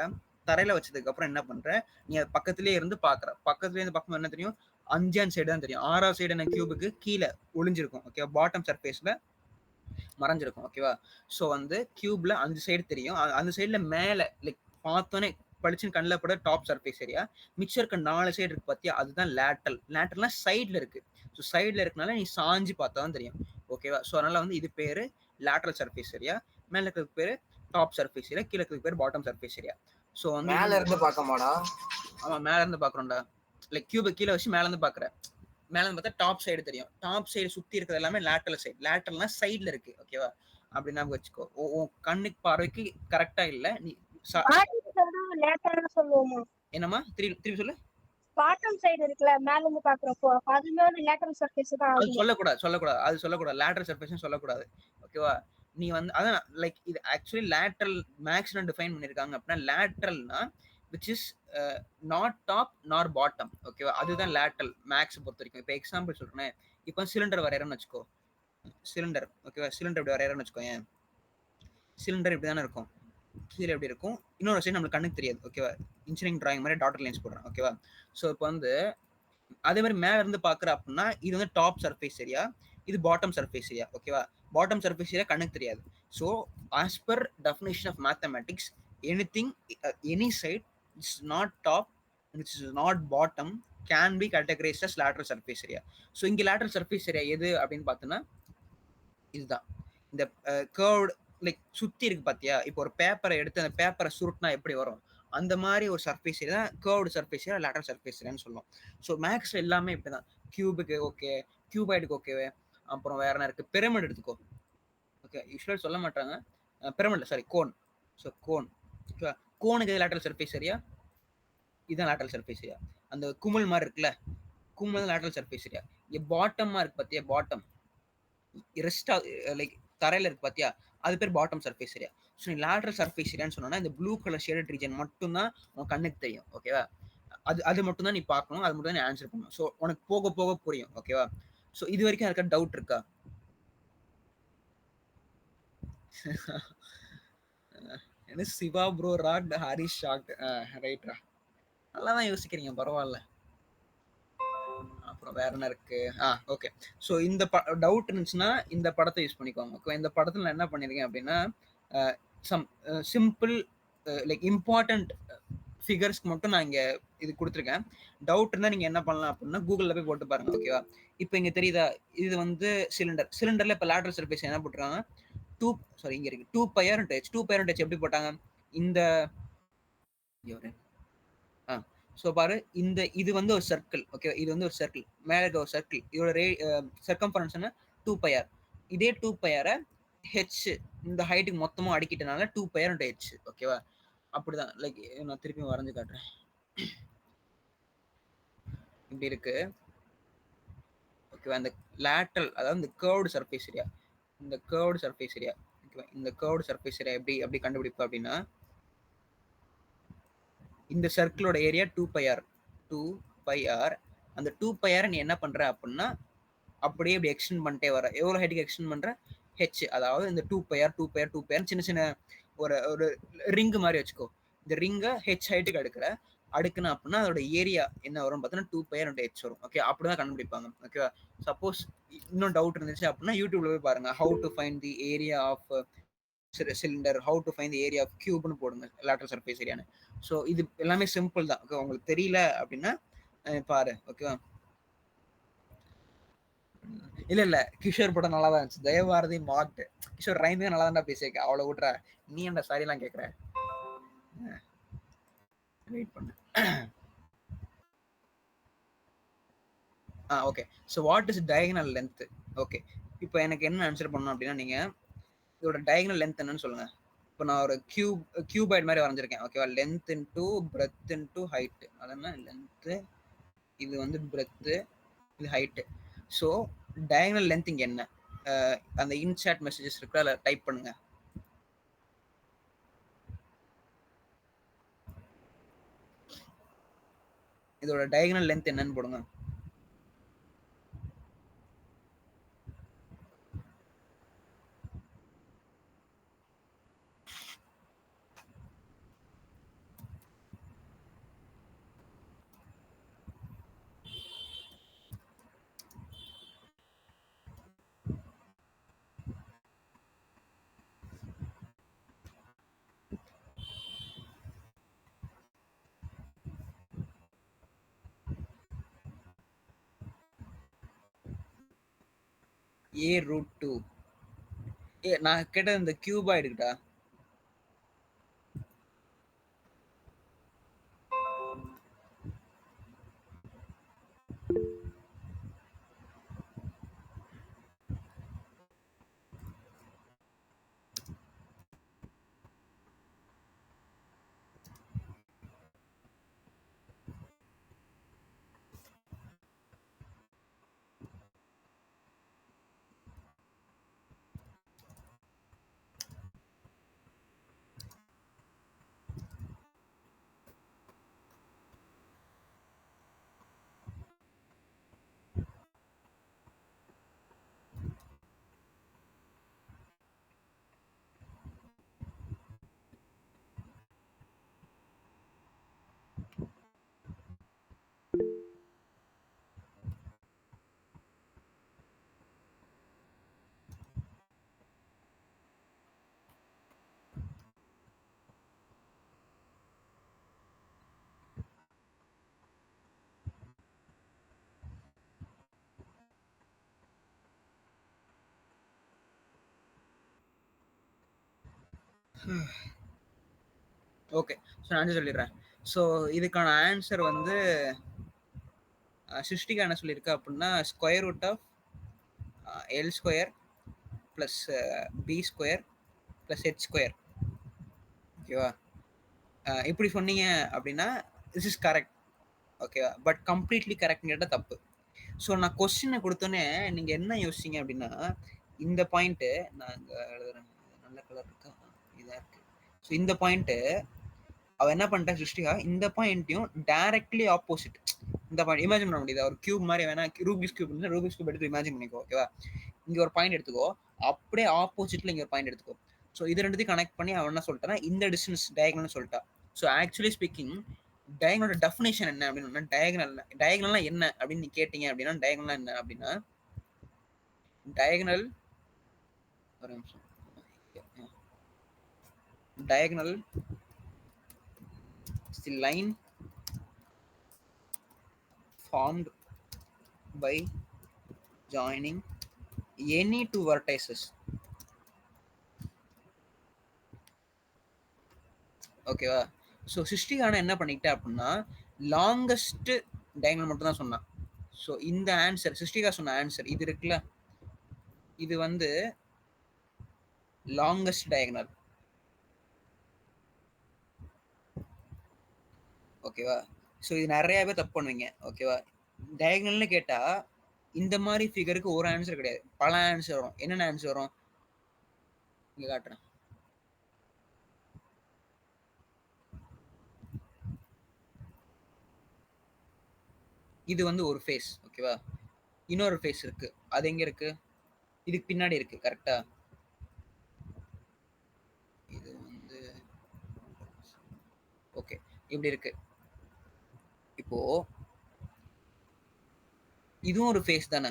தரையில வச்சதுக்கு அப்புறம் என்ன பண்ற, நீ அது பக்கத்திலேயே இருந்து பாக்குற. பக்கத்துல இருந்து பார்க்கும்போது என்ன தெரியும்? 5 சைடு தான் தெரியும். 6வது சைடு என்ன கியூபுக்கு கீழே ஒளிஞ்சிருக்கும். Okay, bottom சர்ஃபேஸ்ல மறைஞ்சிருக்கும். ஓகேவா? ஸோ வந்து கியூப்ல 5 சைடு தெரியும். அந்த சைடுல மேல லைக் பார்த்தோன்னே பளிச்சுன்னு கண்ணில் பட டாப் சர்ஃபேஸ் ஏரியா. மிச்சம் இருக்க 4 சைடு இருக்கு பார்த்தியா, அதுதான் லேட்டரல். லேட்டரல்னா சைடில் இருக்கு. ஸோ சைடில் இருக்கனால நீ சாஞ்சு பார்த்தா தான் தெரியும். ஓகேவா? ஸோ அதனால வந்து இது பேரு லேட்டரல் சர்ஃபேஸ் ஏரியா. மேல இருக்கிறது பேரு டாப் சர்ஃபேஸ் ஏரியா, கீழே இருக்கிறது பேர் பாட்டம் சர்ஃபேஸ் ஏரியா. ஸோ வந்து மேல இருந்து பார்க்கமாடா? ஆமா, மேல இருந்து பாக்குறோம்டா. லைக் கியூபை கீழே வச்சு மேல இருந்து பாக்குற. மேல இருந்து பார்த்தா டாப் சைடு தெரியும். டாப் சைடு சுத்தி இருக்கிறது எல்லாமே லேட்டரல் சைடு. லேட்டரல்னா சைடுல இருக்கு. ஓகேவா? அப்படி ஞாபகம் வச்சுக்கோ. உன் கண்ணுக்கு பார்வைக்கு கரெக்டா இல்ல. நீ லேட்டரல்னு சொல்லுவோமா? என்னமா திருப்பி சொல்லு. பாட்டம் சைடு இருக்குல்ல, மேல இருந்து பாக்குறப்போ அதுமே ஒரு லேட்டரல் சர்ஃபேஸ் தான் அது ஆகும். சொல்லக்கூடாது. அது சொல்லக்கூடாது. லேட்டரல் சர்ஃபேஸ் சொல்லக்கூடாது. ஓகேவா? நீ வந்து அதான் லைக் இது ஆக்சுவலி லேட்டரல் மேக்ஸ்ல டிஃபைன் பண்ணிருக்காங்க. அப்படின்னா லேட்டரல்னா which is not top nor bottom. ஓகேவா? அதுதான் லேட்டரல் மேக்ஸ் பொறுத்த வரைக்கும். இப்போ எக்ஸாம்பிள் சொல்றேன். இப்போ சிலிண்டர் வரையறேன்னு வச்சுக்கோ. சிலிண்டர் ஓகேவா? சிலிண்டர் இப்படி வரையறேன்னு வச்சுக்கோ. ஏன் சிலிண்டர் இப்படி தானே இருக்கும். கீழே எப்படி இருக்கும், இன்னொரு சைடு நம்மளுக்கு கண்ணுக்கு தெரியாது. ஓகேவா? இன்ஜினியரிங் டிராயிங் மாதிரி டாட்டர் லைன்ஸ் போடுறேன். ஓகேவா? ஸோ இப்போ வந்து அதே மாதிரி மேல இருந்து பாக்குற அப்படின்னா இது வந்து டாப் சர்ஃபேஸ் ஏரியா, இது பாட்டம் சர்ஃபேஸ் ஏரியா. ஓகேவா? பாட்டம் சர்ஃபேஸ் ஏரியா கண்ணுக்கு தெரியாது. So as per definition of mathematics, anything any side is not top which is not bottom can be categorized as lateral surface area. So இங்க lateral surface area எது அப்படின்னு பார்த்தோன்னா இதுதான். இந்த curved like சுத்தி இருக்கு பாத்தியா? இப்போ ஒரு பேப்பரை எடுத்து அந்த பேப்பரை சுருட்டினா எப்படி வரும், அந்த மாதிரி ஒரு சர்ஃபேஸ் ஏரியா தான் curved surface area, lateral surface ஏரியான்னு சொல்லுவோம். ஸோ மேக்ஸ்ல எல்லாமே இப்படிதான். கியூபுக்கு ஓகே, கியூபாய்டுக்கு ஓகேவே. அப்புறம் வேற என்ன இருக்கு, பிரமிட் எடுத்துக்கோ. ஓகே, யூஸ்வலாக சொல்ல மாட்டாங்க. பிரமிட்ல சாரி கோன். So cone. ஓகேவா? கோனுக்கு லேட்டரல் சர்ஃபேஸ் ஏரியா, இதுதான் லேட்டரல் சர்ஃபேஸ் ஏரியா. அந்த குமிழ் மாதிரி இருக்குல்ல, குமிழ் லேட்டரல் சர்ஃபேஸ் ஏரியா. இங்கே பாட்டமா இருக்கு பாத்தியா, பாட்டம் ரெஸ்டா லைக் தரையில இருக்கு பாத்தியா, அது பேர் பாட்டம் சர்ஃபேஸ் ஏரியா. ஸோ நீ லேட்டரல் சர்ஃபேஸ் ஏரியான்னு சொன்னா இந்த ப்ளூ கலர் ஷேடட் ரீஜன் மட்டும் தான் உன் கண்ணுக்கு தெரியும். ஓகேவா? அது மட்டும் தான் நீ பார்க்கணும், அது மட்டும் தான் நீ ஆன்சர் பண்ணணும். ஸோ உனக்கு போக போக புரியும். ஓகேவா? ஸோ இது வரைக்கும் இருக்க டவுட் இருக்கா? என்ன Siva bro rock, Harish shock. ரைட்ரா, நல்லா தான் யோசிக்கிறீங்க, பரவாயில்ல. அப்புறம் வேற என்ன இருக்கு? ஓகே. ஸோ இந்த டவுட் இருந்துச்சுன்னா இந்த படத்தை யூஸ் பண்ணிக்கோங்க. ஓகே, இந்த படத்தில் நான் என்ன பண்ணியிருக்கேன் அப்படின்னா சம் சிம்பிள் லைக் இம்பார்ட்டன்ட் ஃபிகர்ஸ்க்கு மட்டும் நான் இங்கே இது கொடுத்துருக்கேன். டவுட் இருந்தால் நீங்கள் என்ன பண்ணலாம் அப்படின்னா கூகுளில் போய் போட்டு பாருங்க. ஓகேவா? இப்போ இங்கே தெரியுதா, இது வந்து சிலிண்டரில் இப்போ லேட்டரல் சர்ஃபேஸ் என்ன போட்டுருக்காங்க, இங்கே இருக்கு 2πr/h. 2πr/h எப்படி போட்டாங்க, இந்த ஸோ பாரு, இது வந்து ஒரு சர்க்கிள். ஓகே, இது வந்து ஒரு சர்க்கிள், மேலே இருக்க ஒரு சர்க்கிள். இதோட சர்க்கம்ஃபரன்ஸ் 2πr. இதே 2πr ஹெச் இந்த ஹைட்டுக்கு மொத்தமாக அடிக்கிட்டனால 2πr/h. ஓகேவா? அப்படிதான். லைக் நான் திருப்பி வரைஞ்சு காட்டுறேன். இப்படி இருக்கு. ஓகேவா? இந்த லேட்டரல் அதாவது இந்த கர்வ்டு சர்ஃபேஸ் ஏரியா, இந்த கர்வ்டு சர்ஃபேஸ் ஏரியா. ஓகேவா? இந்த கர்வ்டு சர்ஃபேஸ் ஏரியா எப்படி கண்டுபிடிப்போம் அப்படின்னா, இந்த சர்க்கிளோட ஏரியா 2πr. அந்த 2πr நீ என்ன பண்ற அப்படின்னா அப்படியே இப்படி எக்ஸ்டெண்ட் பண்ணிட்டே வர. எவ்வளோ ஹைட்டுக்கு எக்ஸ்டெண்ட் பண்ற, ஹெச். அதாவது இந்த 2πr சின்ன சின்ன ஒரு ரிங்கு மாதிரி வச்சுக்கோ. இந்த ரிங்கை ஹெச் ஹைட்டுக்கு அடுக்குனா அப்படின்னா அதோட ஏரியா என்ன வரும் பார்த்தீங்கன்னா 2πr/h வரும். ஓகே, அப்படிதான் கண்டுபிடிப்பாங்க. ஓகேவா? சப்போஸ் இன்னும் டவுட் இருந்துச்சு அப்படின்னா யூடியூப்ல போய் பாருங்க, how to find the area of cylinder, how to find the area of கியூப்னு போடுங்க, லேட்டரல் சர்ஃபேஸ் ஏரியான்னு. ஸோ இது எல்லாமே சிம்பிள் தான். ஓகே, உங்களுக்கு தெரியல அப்படின்னா பாரு. ஓகேவா? இல்ல கிஷோர் படம் நல்லா தான் இருந்துச்சு. தயவாரதி மார்க் கிஷோர் ரைமே நல்லா தான் பேசியிருக்க. அவ்வளோ விட்ற, நீ என்ன சாரி எல்லாம் கேட்குற. வெயிட் பண்ணு. Okay. So what is diagonal length? Okay, இப்போ எனக்கு என்ன ஆன்சர் பண்ணணும் அப்படின்னா நீங்க இதோட டயகனல் லென்த் என்னன்னு சொல்லுங்க. இப்போ நான் ஒரு கியூபாய்டு மாதிரி வரைஞ்சிருக்கேன். ஓகேவா? Length into breadth into height. அதெல்லாம் லென்த்து, இது வந்து பிரெத்து, இது ஹைட்டு. ஸோ டயகனல் லென்த் இங்கே என்ன, அந்த இன்சாட் மெசேஜஸ் இருக்கு, அதில் டைப் பண்ணுங்க. இதோட டயகனல் லென்த் என்னன்னு போடுங்க. A√2. நான் கேட்டது இந்த கியூபாய்டுடா. ஓகே. ஸோ நான் ஆன்சர் சொல்லிடுறேன். ஸோ இதுக்கான ஆன்சர் வந்து சிருஷ்டிகா என்ன சொல்லியிருக்கா அப்படின்னா square root of L square plus B square plus H square. ஓகேவா? இப்படி சொன்னீங்க அப்படின்னா திஸ் இஸ் கரெக்ட். ஓகேவா? பட் கம்ப்ளீட்லி கரெக்ட்னு கேட்டால் தப்பு. ஸோ நான் கொஸ்டினை கொடுத்தோன்னே நீங்கள் என்ன யோசிச்சிங்க அப்படின்னா இந்த பாயிண்ட்டு நான் இங்கே எழுதுறேன். நல்ல கலர் இருக்கா? இதாக இருக்கு. ஸோ இந்த பாயிண்ட்டு அவ என்ன பண்ணிட்டா சிருஷ்டிகா இந்த பாயிண்ட்டையும் டைரக்ட்லி ஆப்போசிட் இந்த பாயிண்ட் இமேஜின் பண்ண முடியுது. ஒரு கியூப் மாதிரி வேணா ரூபிக்ஸ் கியூப் ரூபிக்ஸ் கியூப் எடுத்து இமேஜின் பண்ணிக்கோ. ஓகேவா? இங்க ஒரு பாயிண்ட் எடுத்துக்கோ, அப்படியே ஆப்போசிட்ல இங்க ஒரு பாயிண்ட் எடுத்துக்கோ. ஸோ இது ரெண்டுத்தையும் கனெக்ட் பண்ணி அவன் என்ன சொல்லிட்டானா இந்த டிஸ்டன்ஸ் டயகனல்னு சொல்லிட்டா. ஸோ ஆக்சுவலி ஸ்பீக்கிங் டயகனலோட டெஃபினேஷன் என்ன அப்படின்னு டயகனல்னா என்ன அப்படின்னு நீ கேட்டீங்க அப்படின்னா டயகனல்னா என்ன அப்படின்னா டயகனல் ஒரு நிமிஷம் diagonal is the line formed by joining any two vertices. ஓகேவா? ஸோ சிருஷ்டிகான என்ன பண்ணிக்கிட்டா அப்படின்னா லாங்கஸ்ட் டயகனல் மட்டும் தான் சொன்னான். ஸோ இந்த ஆன்சர் சிருஷ்டிகா சொன்ன ஆன்சர் இது இருக்குல்ல, இது வந்து லாங்கஸ்ட் டயகனல். ஓகேவா? ஸோ இது நிறைய பேர் தப்பு பண்ணுவீங்க. ஓகேவா? டயகனல்னு கேட்டா இந்த மாதிரி ஃபிகருக்கு ஒரு ஆன்சர் கிடையாது, பல ஆன்சர் வரும். என்னென்ன ஆன்சர் வரும் இங்க காட்டுறேன். இது வந்து ஒரு ஃபேஸ். ஓகேவா? இன்னொரு ஃபேஸ் இருக்கு. அது எங்க இருக்கு? இதுக்கு பின்னாடி இருக்கு. கரெக்டா? இது வந்து ஓகே இப்படி இருக்கு. இப்போ இதுவும் ஒரு ஃபேஸ் தானே.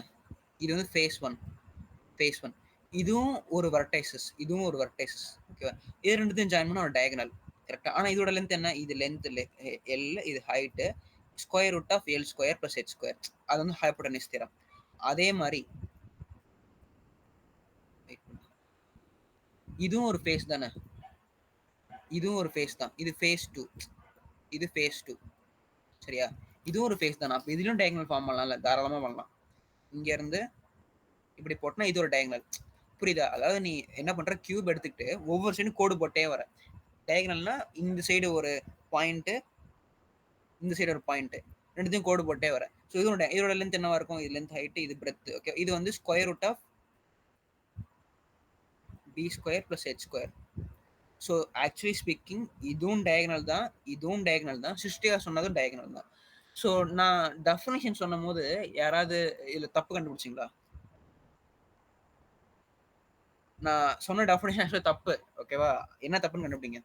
இது வந்து ஃபேஸ் ஒன். இதுவும் ஒரு வர்டைசஸ், இதுவும் ஒரு வர்டைசஸ். ஓகேவா? இது ரெண்டுத்தையும் ஜாயின் பண்ண ஒரு டயகனல். கரெக்டா? ஆனா இதோட லென்த் என்ன? இது லென்த் எல், இது height square root of L square plus H square. அது வந்து ஹைப்போடெனிஸ் தியரம். அதே மாதிரி இதுவும் ஒரு ஃபேஸ் தானே. இதுவும் ஒரு ஃபேஸ் தான். இது ஃபேஸ் டூ, இது ஃபேஸ் டூ. சரியா? இதுவும் ஒரு ஃபேஸ் தானே. அப்போ இதுலயும் டயகனல் ஃபார்ம் பண்ணலாம்ல, தாராளமா பண்ணலாம். இங்க இருந்து இப்படி போட்டனா இது ஒரு டயகனல். புரியுதா? அதாவது நீ என்ன பண்ற, கியூப் எடுத்துக்கிட்டு ஒவ்வொரு சைடும் கோடு போட்டே வர. டயகனல்னா இந்த சைடு ஒரு பாயிண்ட், இந்த சைடு ஒரு பாயிண்ட், ரெண்டுத்தையும் கோடு போட்டே வர. ஸோ இதோட லென்த் என்னவா இருக்கும்? இது லென்த் ஹைட், இது பிரெத். ஓகே, இது வந்து square root of B square plus H square. So actually speaking இதுவும் டயகனல் தான், இதுவும் டயகனல் தான். சிருஷ்டிகா சொன்னதும் டயகனல் தான். ஸோ நான் டெஃபினேஷன் சொன்னும் போது யாராவது இதுல தப்பு கண்டுபிடிச்சிங்களா? நான் சொன்ன டெஃபினேஷன் ஆக்சுவலி தப்பு. ஓகேவா? என்ன தப்புன்னு கண்டுபிடிங்க.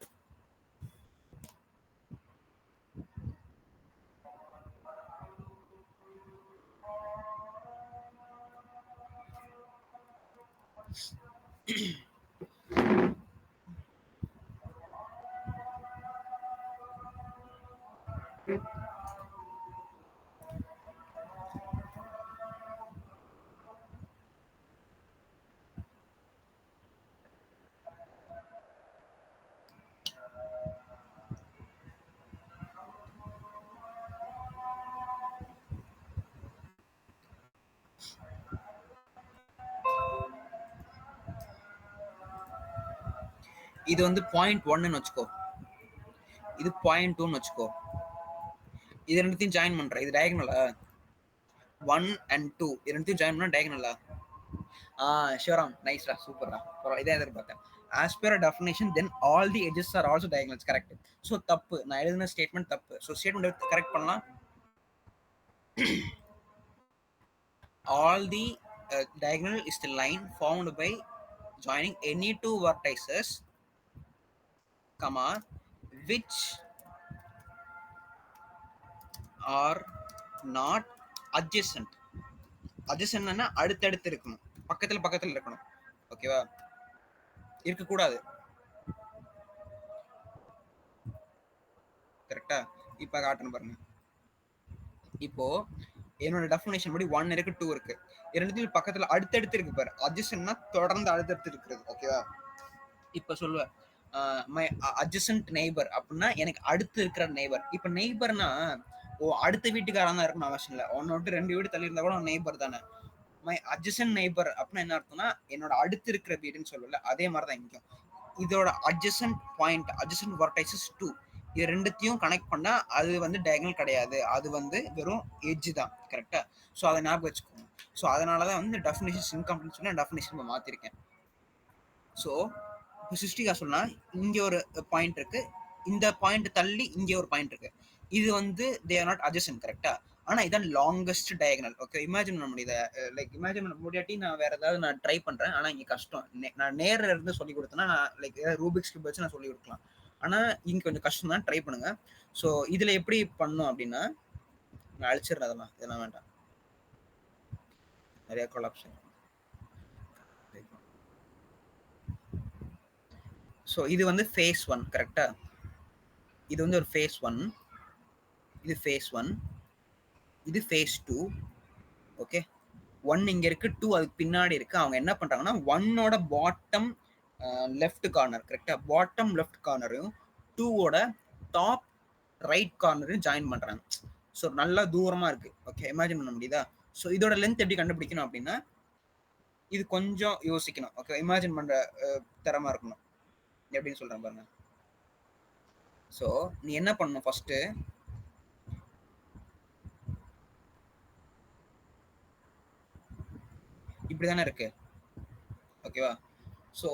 இது வந்து 0.1ன்னு வச்சுக்கோ, இது 0.2ன்னு வச்சுக்கோ. இது ரெண்டுத்தையும் ஜாயின் பண்றேன். இது டயகனலா 1 and 2 இது ரெண்டுத்தையும் ஜாயின் பண்ணா டயகனலா? ஷிவராம் நைஸ்ரா, சூப்பர்ரா. இதான் எதிர்பார்த்தேன். As per a definition, then all the edges are also diagonals. Correct. So தப்பு, நான் எழுதின ஸ்டேட்மெண்ட் தப்பு. ஸோ ஸ்டேட்மெண்ட் கரெக்ட் பண்ணலாம். All the diagonal is the line formed by joining any two vertices, comma, which are not adjacent. adjacentனா அடுத்தடுத்து இருக்கணும், பக்கத்துல பக்கத்துல இருக்கணும். ஓகேவா? இருக்க கூடாது. கரெக்டா? இப்ப காட்டணும் பாருங்க. இப்போ என்னோட டெஃபினேஷன் படி 1 இருக்கு, 2 இருக்கு. இரண்டுத்துல பக்கத்துல அடுத்தடுத்து இருக்கு பாரு. adjacentனா தொடர்ந்து அடுத்தடுத்து இருக்கிறது. ஓகேவா? இப்ப சொல்லுவேன் மை அட்ஜசன்ட் நெய்பர் அப்படின்னா எனக்கு அடுத்து இருக்கிற நெய்பர். இப்ப நெய்பர்னா அடுத்த வீட்டுக்காரன் தான் இருக்கணும் அவசியம் இல்லை. ஒன்னு விட்டு 2 வீடு தள்ளி இருந்தா கூட நெய்பர் தானே. மை அட்ஜசன்ட் நெய்பர் அப்படின்னா என்ன அர்த்தம்னா என்னோட அடுத்து இருக்கிற வீடுன்னு சொல்லல. அதே மாதிரிதான் இங்கும். இதோட அட்ஜசன்ட் பாயிண்ட், அட்ஜசன்ட் வெர்டைசஸ் 2, இது ரெண்டுத்தையும் கனெக்ட் பண்ணா அது வந்து டயகனல் கிடையாது, அது வந்து வெறும் எட்ஜ் தான். கரெக்டா? ஸோ அதை ஞாபகம் வச்சுக்கோங்க. ஸோ அதனாலதான் வந்து டெஃபினேஷன் இன்கம்ப்ளீட் சொல்லி டெஃபினேஷன் மாத்திருக்கேன். ஸோ இப்போ சிஸ்டிகா சொன்னா இங்க ஒரு பாயிண்ட் இருக்கு, இந்த பாயிண்ட் தள்ளி இங்க ஒரு பாயிண்ட் இருக்கு. இது வந்து தே ஆர் நாட் அட்ஜசன்ட். கரெக்டா? ஆனா இதான் லாங்கஸ்ட் டயகனல். ஓகே, இமேஜின் பண்ண முடியுது. லைக் இமேஜின் பண்ண முடியாட்டி நான் வேற ஏதாவது நான் ட்ரை பண்றேன். ஆனா இங்க கஷ்டம். நான் நேரில் இருந்து சொல்லி கொடுத்தேன்னா நான் லைக் ஏதாவது ரூபிக்ஸ் கியூப் வச்சு நான் சொல்லி கொடுக்கலாம். ஆனா இங்க கொஞ்சம் கஷ்டம் தான். ட்ரை பண்ணுங்க. ஸோ இதுல எப்படி பண்ணும் அப்படின்னா நான் அழிச்சிடுறேன். இதெல்லாம் வேண்டாம், நிறைய கொலாப்ஸ். ஸோ இது வந்து ஃபேஸ் 1. கரெக்டா? இது வந்து ஒரு ஃபேஸ் 1, இது ஃபேஸ் 1, இது ஃபேஸ் 2. ஓகே, 1 இங்க இருக்கு, 2 அதுக்கு பின்னாடி இருக்கு. அவங்க என்ன பண்றாங்கன்னா 1ஓட பாட்டம் லெஃப்ட் கார்னர், கரெக்டா, பாட்டம் லெஃப்ட் கார்னரையும் 2ஓட டாப் ரைட் கார்னரையும் ஜாயின் பண்றாங்க. ஸோ நல்லா தூரமா இருக்கு. ஓகே, இமேஜின் பண்ண முடியுதா? ஸோ இதோட லென்த் எப்படி கண்டுபிடிக்கணும் அப்படின்னா இது கொஞ்சம் யோசிக்கணும். ஓகே, இமேஜின் பண்ற திறமா இருக்கணும். எப்படின்னு சொல்றேன் பாருங்க. ஸோ நீ என்ன பண்ணணும், ஃபர்ஸ்ட் இப்படிதானே இருக்கு. ஓகேவா? ஸோ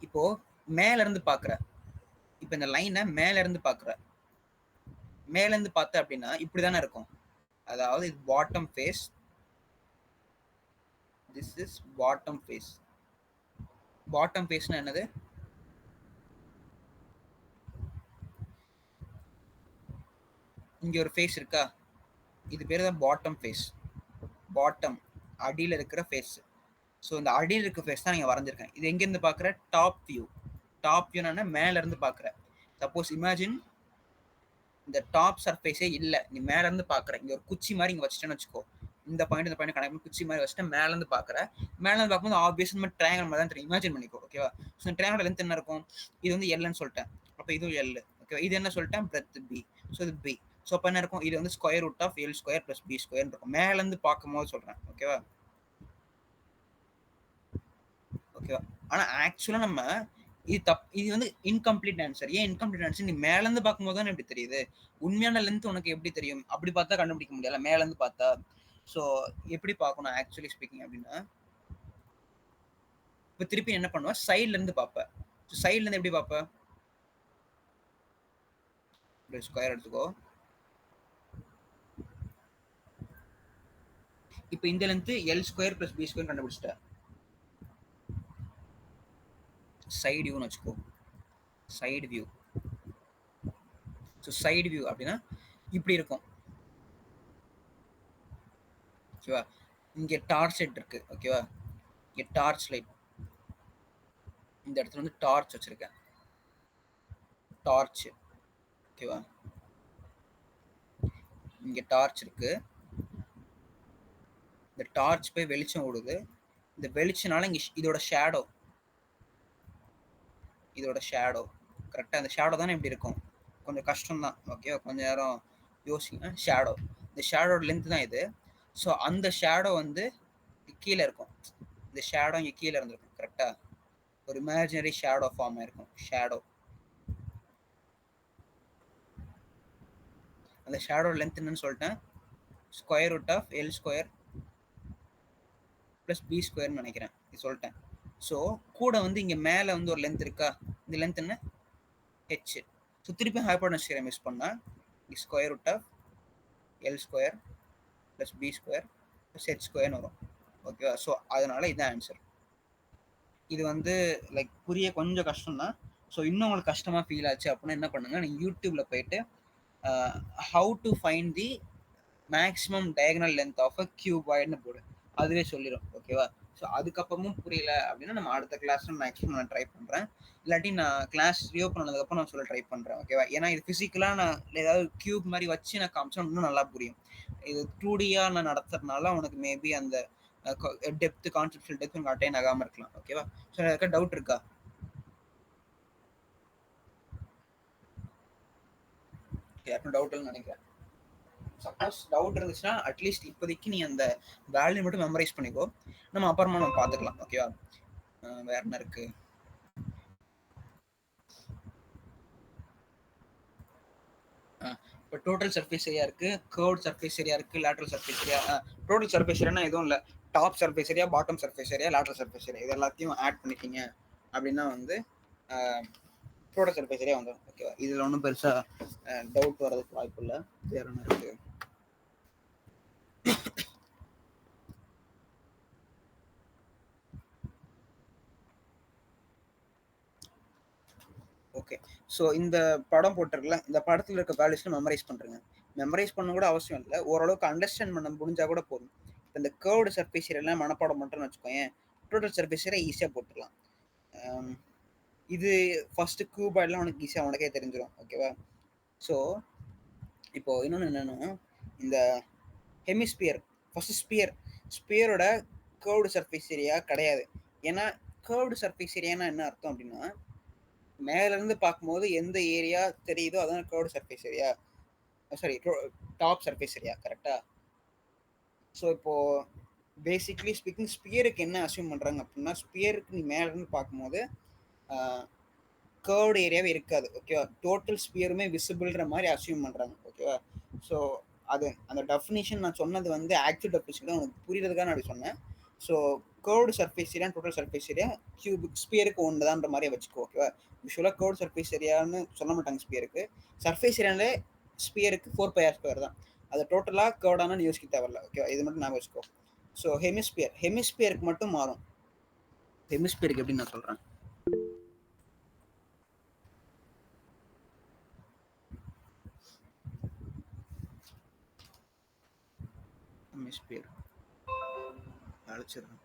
இப்போ மேல இருந்து பாக்குற, இப்ப இந்த லைனை மேல இருந்து பாக்குற, மேல இருந்து பார்த்த அப்படின்னா இப்படிதானே இருக்கும். அதாவது இது bottom face, this is bottom face. Bottom ஃபேஸ்னா என்னது? இங்க ஒரு ஃபேஸ் இருக்கா, இது பேர் தான் பாட்டம் ஃபேஸ். பாட்டம் அடியில் இருக்கிற ஃபேஸ். ஸோ இந்த அடியில் இருக்கிற ஃபேஸ் தான் நீங்க வரைஞ்சிருக்கேன். இது எங்க இருந்து பாக்குற? Top view. டாப் வியூனா மேல இருந்து பாக்குற. சப்போஸ் இமேஜின் இந்த டாப் சர்ஃபேஸே இல்லை, நீ மேல இருந்து பாக்குற, இங்க ஒரு குச்சி மாதிரி இங்க வச்சுட்டேன்னு வச்சுக்கோ. இந்த பாயிண்ட் இந்த பாயிண்ட் கனெக்ட் பண்ணி குச்சி மாதிரி வச்சுட்டு மேல இருந்து பாக்குற. மேல இருந்து பார்க்கும்போது ஆப்வியஸ் நம்ம ட்ரையாங்கல் மாதிரி தான் தெரியும். இமேஜின் பண்ணிக்கோ. ஓகேவா? ஸோ இந்த ட்ரையாங்கல் லென்த் என்ன இருக்கும்? இது வந்து எல்ன்னு சொல்லிட்டேன். அப்போ இதுவும் எல். ஓகே, இது என்ன சொல்லிட்டேன்? Breadth B. ஸோ இது பி. ஸோ அப்போ என்ன இருக்கும்? இது வந்து square root of L square plus B square இருக்கும். மேல இருந்து பார்க்கும்போது சொல்றேன். ஓகேவா? ஓகேவா? ஆனா ஆக்சுவலா நம்ம இது வந்து இன்கம்ப்ளீட் ஆன்சர். ஏன் இன்கம்ப்ளீட் ஆன்சர்? நீ மேல இருந்து பார்க்கும்போது தான் எப்படி தெரியுது? உண்மையான லென்த் உனக்கு எப்படி தெரியும்? அப்படி பார்த்தா கண்டுபிடிக்க முடியல, மேல இருந்து பார்த்தா. ஸோ எப்படி பார்க்கணும் ஆக்சுவலி ஸ்பீக்கிங் அப்படின்னா, இப்போ திருப்பி என்ன பண்ணுவேன்? சைட்ல இருந்து பார்ப்பேன். ஸோ சைட்ல இருந்து எப்படி பார்ப்பேன்? ஸ்கொயர் எடுத்துக்கோ. இப்போ இந்த length L square plus B square கண்டுபிடிச்சிட்டேன். சைடு வியூன்னு வச்சுக்கோ. Side view. So side view அப்படின்னா இப்படி இருக்கும். ஓகேவா? இங்கே டார்ச் லைட் இருக்கு. ஓகேவா? இங்கே டார்ச் லைட், இந்த இடத்துல வந்து டார்ச் வச்சிருக்கேன். டார்ச். ஓகேவா? இங்க டார்ச் இருக்கு. இந்த டார்ச் போய் வெளிச்சம் விடுது. இந்த வெளிச்சனால இங்க இதோட ஷேடோ, இதோட ஷேடோ கரெக்டா இந்த ஷேடோ தானே இப்படி இருக்கும். கொஞ்சம் கஷ்டம் தான். ஓகேவா? கொஞ்ச நேரம் யோசிங்க. ஷேடோ, இந்த ஷேடோட லென்த் தான் இது. ஸோ அந்த ஷேடோ வந்து கீழே இருக்கும். இந்த ஷேடோ இங்கே கீழே இருந்திருக்கும். கரெக்டா? ஒரு இமேஜினரி ஷேடோ ஃபார்ம் ஆயிருக்கும். ஷேடோ. அந்த ஷேடோ லென்த் என்னன்னு சொல்லிட்டேன். Square root of L square plus B ஸ்கொயர்னு நினைக்கிறேன். இது சொல்லிட்டேன். ஸோ கூட வந்து இங்கே மேலே வந்து ஒரு லென்த் இருக்கா? இந்த லென்த் என்ன? ஹெச். ஸோ திருப்பி ஹைப்போடெனஸ் தியரம் யூஸ் பண்ணால் square root of L square plus B square plus H ஸ்கொயர்னு வரும். ஓகேவா? ஸோ அதனால இதுதான் ஆன்சர். இது வந்து லைக் புரிய கொஞ்சம் கஷ்டம் தான். ஸோ இன்னும் உங்களுக்கு கஷ்டமாக ஃபீல் ஆச்சு அப்படின்னா என்ன பண்ணுங்க, நீங்கள் யூடியூப்ல போயிட்டு how to find the maximum diagonal length of a கியூபாய்டுன்னு போடு. அதுவே சொல்லிடும். ஓகேவா? ஸோ அதுக்கப்புறமும் புரியல அப்படின்னா நம்ம அடுத்த கிளாஸ்ல மேக்ஸிமம் நான் ட்ரை பண்ணுறேன். இல்லாட்டி நான் கிளாஸ் ரீஓப்பன் பண்ணதுக்கப்புறம் நான் சொல்ல ட்ரை பண்ணுறேன். ஓகேவா? ஏன்னா இது ஃபிசிக்கலாக நான் ஏதாவது கியூப் மாதிரி வச்சு நான் காமிச்சா இன்னும் நல்லா புரியும். இது 2Dயாக நான் நடத்துறதுனால உனக்கு மேபி அந்த டெப்த் கான்செப்ஷுவல் டெப்த் உங்களுக்கு அட்டைன் ஆகாமல் இருக்கலாம். ஓகேவா? ஸோ எனக்கு டவுட் இருக்கா? யாருக்கும் டவுட் இல்லைன்னு நினைக்கிறேன். சப்போஸ் டவுட் இருந்துச்சுன்னா அட்லீஸ்ட் இப்போதைக்கு நீ அந்த வேல்யூ மட்டும் மெமரைஸ் பண்ணிக்கோ. நம்ம அப்புறமா நம்ம பார்த்துக்கலாம். ஓகேவா? வேற என்ன இருக்கு? இப்போ டோட்டல் சர்ஃபேஸ் ஏரியா இருக்கு, கர்வ்ட் சர்ஃபேஸ் ஏரியா இருக்கு, lateral surface area. Total surface ஏரியானா எதுவும் இல்லை, top surface area, bottom surface area, lateral surface area, இது எல்லாத்தையும் ஆட் பண்ணிக்கிங்க அப்படின்னா வந்து டோட்டல் சர்ஃபேஸ் ஏரியா வந்துடும். ஓகேவா? இதில் ஒன்றும் பெருசாக டவுட் வர்றதுக்கு வாய்ப்பு இல்லை. வேற என்ன இருக்கு? ஓகே. ஸோ இந்த படம் போட்டிருக்கல, இந்த படத்தில் இருக்க வேல்யூஸ்லாம் மெமரைஸ் பண்ணுறேங்க. மெமரைஸ் பண்ண கூட அவசியம் இல்லை, ஓரளவுக்கு அண்டர்ஸ்டாண்ட் பண்ண முடிஞ்சால் கூட போதும். இப்போ இந்த கர்வ்டு சர்ஃபேஸ் ஏரியாலாம் மனப்பாடம் பண்ணுறேன்னு வச்சுக்கோங்க, டோட்டல் சர்ஃபேஸ் ஏரியா ஈஸியாக போட்டுடலாம். இது ஃபஸ்ட்டு கியூபாய்டெலாம் உனக்கு ஈஸியாக உனக்கே தெரிஞ்சிடும். ஓகேவா? ஸோ இப்போது இன்னொன்று என்னென்னா, இந்த ஹெமிஸ்பியர் ஃபஸ்ட்டு ஸ்பியரோட கர்வ்டு சர்ஃபேஸ் ஏரியா கிடையாது. ஏன்னா கர்வ்டு சர்ஃபேஸ் ஏரியானா என்ன அர்த்தம் அப்படின்னா, மேலேருந்து பார்க்கும்போது எந்த ஏரியா தெரியுதோ அதான் curved surface area. Sorry, top surface area. கரெக்டா? ஸோ இப்போது பேசிக்லி ஸ்பீக்கிங் ஸ்பியருக்கு என்ன அசியூம் பண்ணுறாங்க அப்படின்னா, ஸ்பியருக்கு நீ மேலேருந்து பார்க்கும்போது கர்வ்டு ஏரியாவே இருக்காது. ஓகேவா? டோட்டல் ஸ்பியருமே விசிபிள்ன்ற மாதிரி அசியூம் பண்ணுறாங்க. ஓகேவா? ஸோ அது அந்த டெஃபினிஷன் நான் சொன்னது வந்து ஆக்சுவல் டெஃபினிஷன் தான், உனக்கு புரியுறதுக்காக நான் அப்படி சொன்னேன். So curved surface area, total surface area cubic ஸ்பியருக்கு ஒன்று தான்ற மாதிரி வச்சுக்கோ. ஓகேவா? யூஸ்வலாக கர்வ்டு சர்ஃபேஸ் ஏரியான்னு சொல்ல மாட்டாங்க ஸ்பியருக்கு. சர்ஃபேஸ் ஏரியாலே ஸ்பியருக்கு 4πr² தான். அது டோட்டலாக கர்வ்டானு யோசிக்க தேவையில்ல. ஓகேவா? இது மட்டும் நான் வச்சுக்கோ. ஸோ ஹெமிஸ்பியருக்கு மட்டும் மாறும். ஹெமிஸ்பியருக்கு எப்படி நான் சொல்கிறேன், ஹெமிஸ்பியர் அழைச்சிடுறேன்.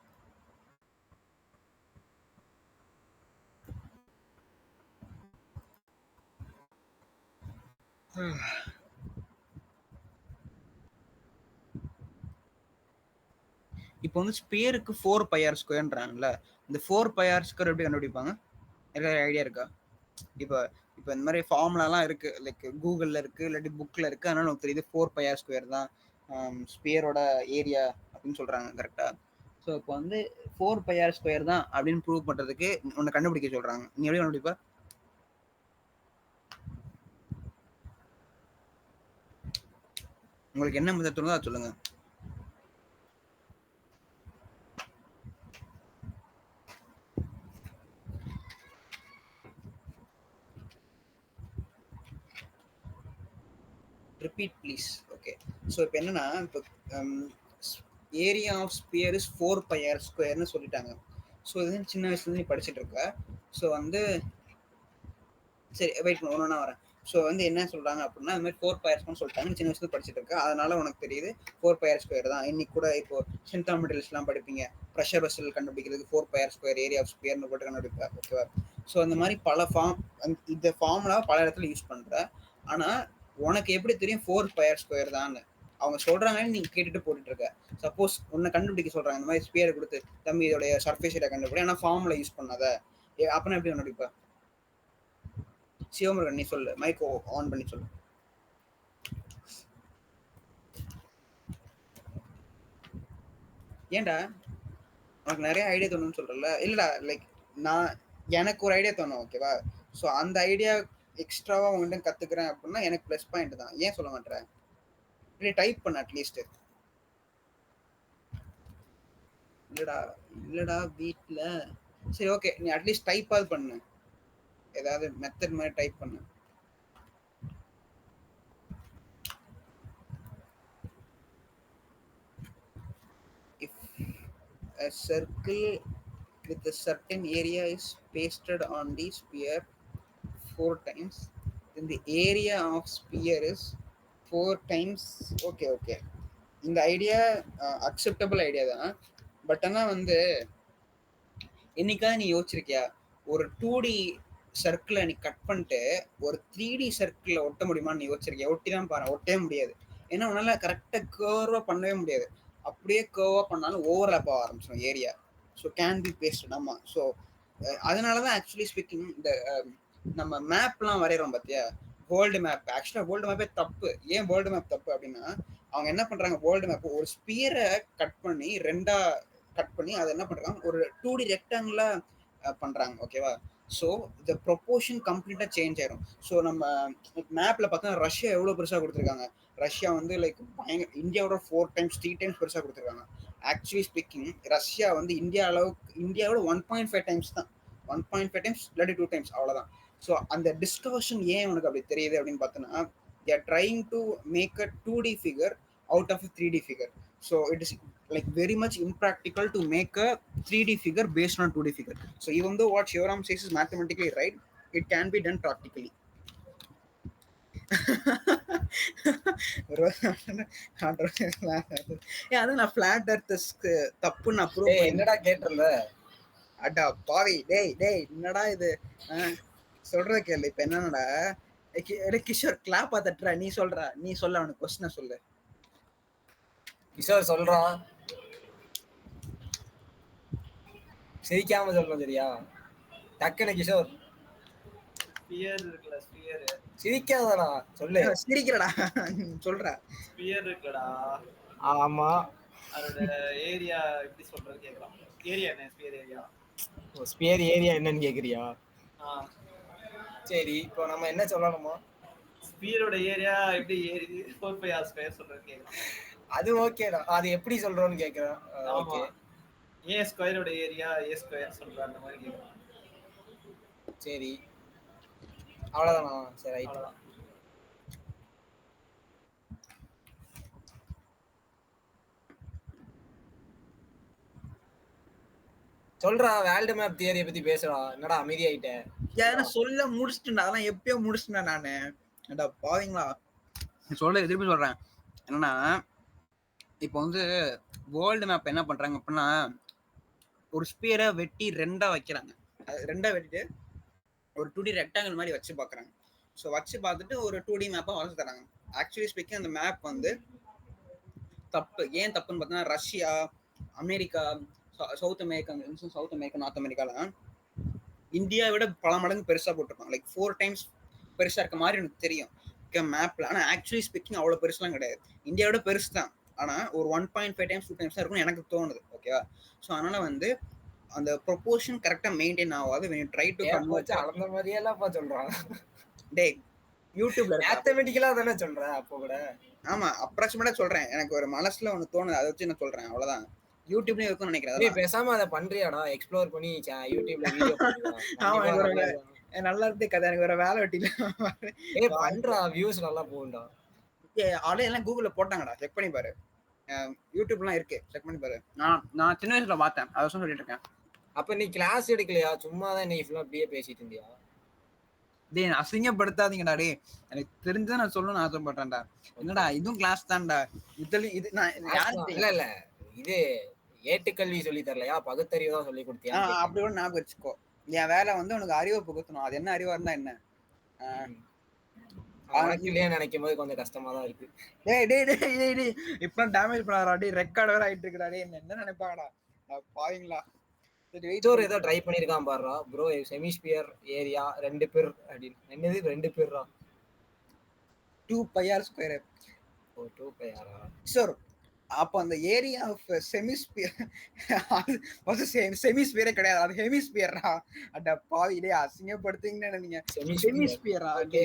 இப்போ வந்து ஸ்பியருக்கு 4πr²ன்றாங்கல்ல, இந்த 4πr² எப்படி கண்டுபிடிப்பாங்க? ஏதாவது ஐடியா இருக்கா? இப்போ இந்த மாதிரி ஃபார்முலாலாம் இருக்குது, லைக் கூகுளில் இருக்குது, இல்லாட்டி புக்கில் இருக்குது. அதனால நமக்கு தெரியுது 4πr² தான் ஸ்பியரோட ஏரியா அப்படின்னு சொல்கிறாங்க. கரெக்டாக? ஸோ இப்போ வந்து 4πr² தான் அப்படின்னு ப்ரூவ் பண்ணுறதுக்கு ஒன்று கண்டுபிடிக்க சொல்கிறாங்க. நீ எப்படி கண்டுபிடிப்பா? உங்களுக்கு என்ன மெத்தட் தோணுதோ அதை சொல்லுங்கள். Repeat please. ஓகே. ஸோ இப்போ என்னன்னா, இப்போ area of sphere is 4πr² சொல்லிட்டாங்க. ஸோ இது சின்ன வயசுலேருந்து நீ படிச்சுட்டு இருக்க. ஸோ வந்து சரி, வெயிட் பண்ண ஒன்றா வரேன். ஸோ வந்து என்ன சொல்கிறாங்க அப்படின்னா, இந்த மாதிரி 4πr² சொல்லிட்டாங்க. சின்ன வயசுல படிச்சுட்டு இருக்கேன், அதனால உனக்கு தெரியுது 4πr² தான். இன்னைக்கு கூட இப்போ சென்டாமெட்ரிஸ்லாம் படிப்பீங்க, ப்ரெஷர் வெசல் கண்டுபிடிக்கிறதுக்கு 4πr² ஏரியா ஆஃப் ஸ்பியர்னு போட்டு கண்டுபிடிப்பேன். ஓகேவா? ஸோ அந்த மாதிரி பல இந்த ஃபார்முலா பல இடத்துல யூஸ் பண்ணுறேன். ஆனால் உனக்கு எப்படி தெரியும் 4πr² தான் அவங்க சொல்றாங்கன்னு நீங்க கேட்டுட்டு போட்டுட்டு இருக்க. சப்போஸ் உன்னை கண்டுபிடிக்க சொல்றாங்க, இந்த மாதிரி ஸ்பியர் கொடுத்து தம்பி இதோடைய சர்ஃபேஸ் ஏரியா கண்டுபிடி, ஆனால் ஃபார்முலா யூஸ் பண்ணாத, அப்பனா எப்படி கண்டுபிடிப்ப? சிவமுருகன் நீ சொல்லு, மைக் ஆன் பண்ணி சொல்லு. ஏன்டா உனக்கு நிறைய ஐடியா தோணுன்னு சொல்றல? இல்லடா, லைக் நான் எனக்கு ஒரு ஐடியா தோணும், ஓகேவா? ஸோ அந்த ஐடியா எக்ஸ்ட்ராவா உங்கள்கிட்ட கத்துக்கிறேன் அப்படின்னா எனக்கு ப்ளஸ் பாயிண்ட் தான். ஏன் சொல்ல மாட்டேன்? இப்படி டைப் பண்ண அட்லீஸ்ட். இல்லடா இல்லடா வீட்ல. சரி ஓகே, நீ அட்லீஸ்ட் டைப்பாவது பண்ணு, ஏதாவது மெத்தட் மாதிரி டைப் பண்ணு. If a circle with a certain area is pasted on the sphere 4 times, then the area of sphere is 4 times. Okay, இந்த ஐடியா அக்செப்டபிள் ஐடியா தான். பட் ஆனால் வந்து என்னைக்காவது நீ யோசிச்சிருக்கியா, ஒரு 2D சர்க்கிளை நீ கட் பண்ணிட்டு ஒரு 3D சர்க்கிளை ஒட்ட முடியுமான்னு நீ யோசிச்சிருக்கியா? ஒட்டி தான் பாரு, ஒட்டவே முடியாது. ஏன்னா உன்னால கரெக்டாக கேர்வாக பண்ணவே முடியாது. அப்படியே கேர்வாக பண்ணாலும் ஓவர்லேப் ஆக ஆரம்பிச்சிடும் area. So can be based. ஆமாம். ஸோ அதனால தான் ஆக்சுவலி ஸ்பீக்கிங் இந்த நம்ம மேப்லாம் வரைகிறோம் பார்த்தியா, வேர்ல்டு மேப். ஆக்சுவலாக வேர்ல்டு மேப்பே தப்பு. ஏன் வேர்ல்டு மேப் தப்பு அப்படின்னா, அவங்க என்ன பண்ணுறாங்க, வேர்ல்டு மேப் ஒரு ஸ்பியரை கட் பண்ணி கட் பண்ணி அதை என்ன பண்ணுறாங்க, ஒரு 2D ரெக்டாங்குலாக பண்ணுறாங்க, ஓகேவா? ஸோ இந்த ப்ரொப்போர்ஷன் கம்ப்ளீட்டாக சேஞ்ச் ஆயிரும். ஸோ நம்ம மேப்பில் பார்த்தா ரஷ்யா எவ்வளோ பெருசாக கொடுத்துருக்காங்க. ரஷ்யா வந்து லைக் இந்தியாவோட 4 times 3 times பெருசாக கொடுத்துருக்காங்க. ஆக்சுவலி ஸ்பீக்கிங் ரஷ்யா வந்து இந்தியாவோட 1.5 times தான். 1.5 times இல்லாட்டி 2 times, அவ்வளோதான். ஸோ அந்த டிஸ்டர்ஷன் ஏன் உனக்கு அப்படி தெரியுது அப்படின்னு பார்த்தோன்னா, they are trying to make a 2D figure out of a 3D figure. So it is like very much impractical to make a 3D figure based on a 2D figure. So even though what Shivram says is mathematically right, it can be done practically. அது நான் flat earth தப்புன்னு approve. என்னடா கேட்டிருந்த? அடா பாவி, டேய் என்னடா இது சொல்ற கேள்வி. இப்ப என்னடா கிஷோர் கிளாப் தட்டுற, நீ சொல்ல அவனுக்கு கொஸ்டினை சொல்லு. கிஷோர் சொல்றான், சிரிக்காம சொல்லணும் சரியா? டக்குனு கிஷோர் ஸ்பியர் இருக்குல, ஸ்பியர். சிரிக்காதடா, சொல்லு. சிரிக்கிறடா, சொல்ற. ஸ்பியர் இருக்குடா. ஆமா. அதோட ஏரியா எப்படி சொல்றது கேக்குறான். ஏரியா என்ன? Sphere area. ஸ்பியர் ஏரியா என்னன்னு கேக்குறியா? சரி, இப்போ நம்ம என்ன சொல்லணுமா? ஸ்பியரோட ஏரியா எப்படி 4πr² சொல்றது கேக்குறான். அது ஓகேடா, அது எப்படி சொல்றோம்னு கேக்குறேன். ஓகே, ஏ ஸ்கொயரோட ஏரியா a² சொல்ற அந்த மாதிரி கேக்குறான். சரி, அவ்வளவுதானா? சரி, ரைட். சொல்றா, வேர்ல்டு மேப் தியரியை பத்தி பேசுறா. என்னடா அமைதியாயிட்ட? ஏன்னா சொல்ல முடிச்சிட்டேன், அதெல்லாம் எப்பயோ முடிச்சிட்டேன் நானு. ஏண்டா பாவீங்களா, சொல்ல திருப்பி சொல்றேன். என்னன்னா இப்போ வந்து வேர்ல்டு மேப் என்ன பண்றாங்க அப்படின்னா, ஒரு ஸ்பியரை வெட்டி ரெண்டா வைக்கிறாங்க. ரெண்டா வெட்டிட்டு ஒரு 2D ரெக்டாங்கிள் மாதிரி வச்சு பார்க்குறாங்க. ஸோ வச்சு பார்த்துட்டு ஒரு 2D மேப்பாக வளர்த்து தராங்க. ஆக்சுவலி ஸ்பீக்கிங் அந்த மேப் வந்து தப்பு. ஏன் தப்புன்னு பார்த்தீங்கன்னா, Russia, America, south America, north அமெரிக்காலாம் இந்தியாவை விட பல மடங்கு பெருசாக போட்டிருப்பாங்க. லைக் 4 times பெருசாக இருக்க மாதிரி எனக்கு தெரியும் மேப்பில். ஆனால் ஆக்சுவலி ஸ்பீக்கிங் அவ்வளோ பெருசுலாம் கிடையாது. இந்தியாவோட பெருசு தான், ஆனால் ஒரு 1.5 times 2 times தான் இருக்கும்னு எனக்கு தோணுது, ஓகேவா? ஸோ அதனால் வந்து அந்த ப்ரொபோர்ஷன் கரெக்டாக மெயின்டைன் ஆகாது. when you try to convert அந்த மாதிரியெல்லாம் சொல்றான். டேய் யூடியூப்ல மேத்தமெட்டிக்கலா தானே சொல்ற அப்போ கூட? ஆமா, அப்ராக்சிமேட்டா சொல்றேன். எனக்கு ஒரு மனசுல ஒன்று தோணுது, அதை வச்சு நான் சொல்றேன், அவ்வளவுதான். யூடியூப்லயும் இருக்கும்னு நினைக்கிறேன். பேசாம அதை பண்றியாடா? எக்ஸ்ப்ளோர் பண்ணி யூடியூப்ல வீடியோ போடுறா. நல்லா இருக்கு கதை. எனக்கு வேற வேலை வெட்டில பண்றா, வியூஸ் நல்லா போகும்டா. ஆளே எல்லாம் கூகுள்ல போட்டாங்கடா, செக் பண்ணி பாரு. யூடியூப்லாம் இருக்கு, செக் பண்ணி பாரு. நான் சின்ன வயசுல பார்த்தேன், அதை சொல்லிட்டு இருக்கேன். அப்ப நீ கிளாஸ் எடுக்கலையா? சும்மா தான் நீ ஃபுல்லா அப்படியே பேசிட்டு இருந்தியா? டேய் அசிங்கப்படுத்தாதீங்கடா. டே எனக்கு தெரிஞ்சதான் நான் சொல்லணும்னு ஆசைப்பட்டேன்டா. என்னடா இதுவும் கிளாஸ் தான்டா. இது நான் இல்ல இது ஏட்டுக்கல்வி சொல்லி தரலையா? பகுத்தறிவு தான் சொல்லி கொடுத்தியா? அப்படி கூட ஞாபகம் வச்சுக்கோ. என் வேலை வந்து உனக்கு அறிவை புகுத்தணும். அது என்ன அறிவா இருந்தா என்ன? நினைக்கும் போது கொஞ்சம் கஷ்டமா தான் இருக்கு. டேய் இப்ப டேமேஜ் பண்ணாரா? டேய் ரெக்கார்ட் வேற ஆயிட்டு இருக்குடா. டேய் என்ன நினைப்பாங்கடா பாவீங்களா? விக்டோர் ஏதோ ட்ரை பண்ணிருக்கான் பாருடா ப்ரோ. செமிஸ்பியர் ஏரியா 2 பேர் அப்படின்னு. என்னது 2 பேர்ரா? 2πr². ஓ 2πr. சார் அப்போ அந்த ஏரியா ஆஃப் செமிஸ்பியர் அது செமிஸ்பியரே கிடையாது, அது ஹெமிஸ்பியரா. அட பாவி டேய், அசிங்கப்படுத்துங்கன்னு நீங்க. செமிஸ்பியரா? ஓகே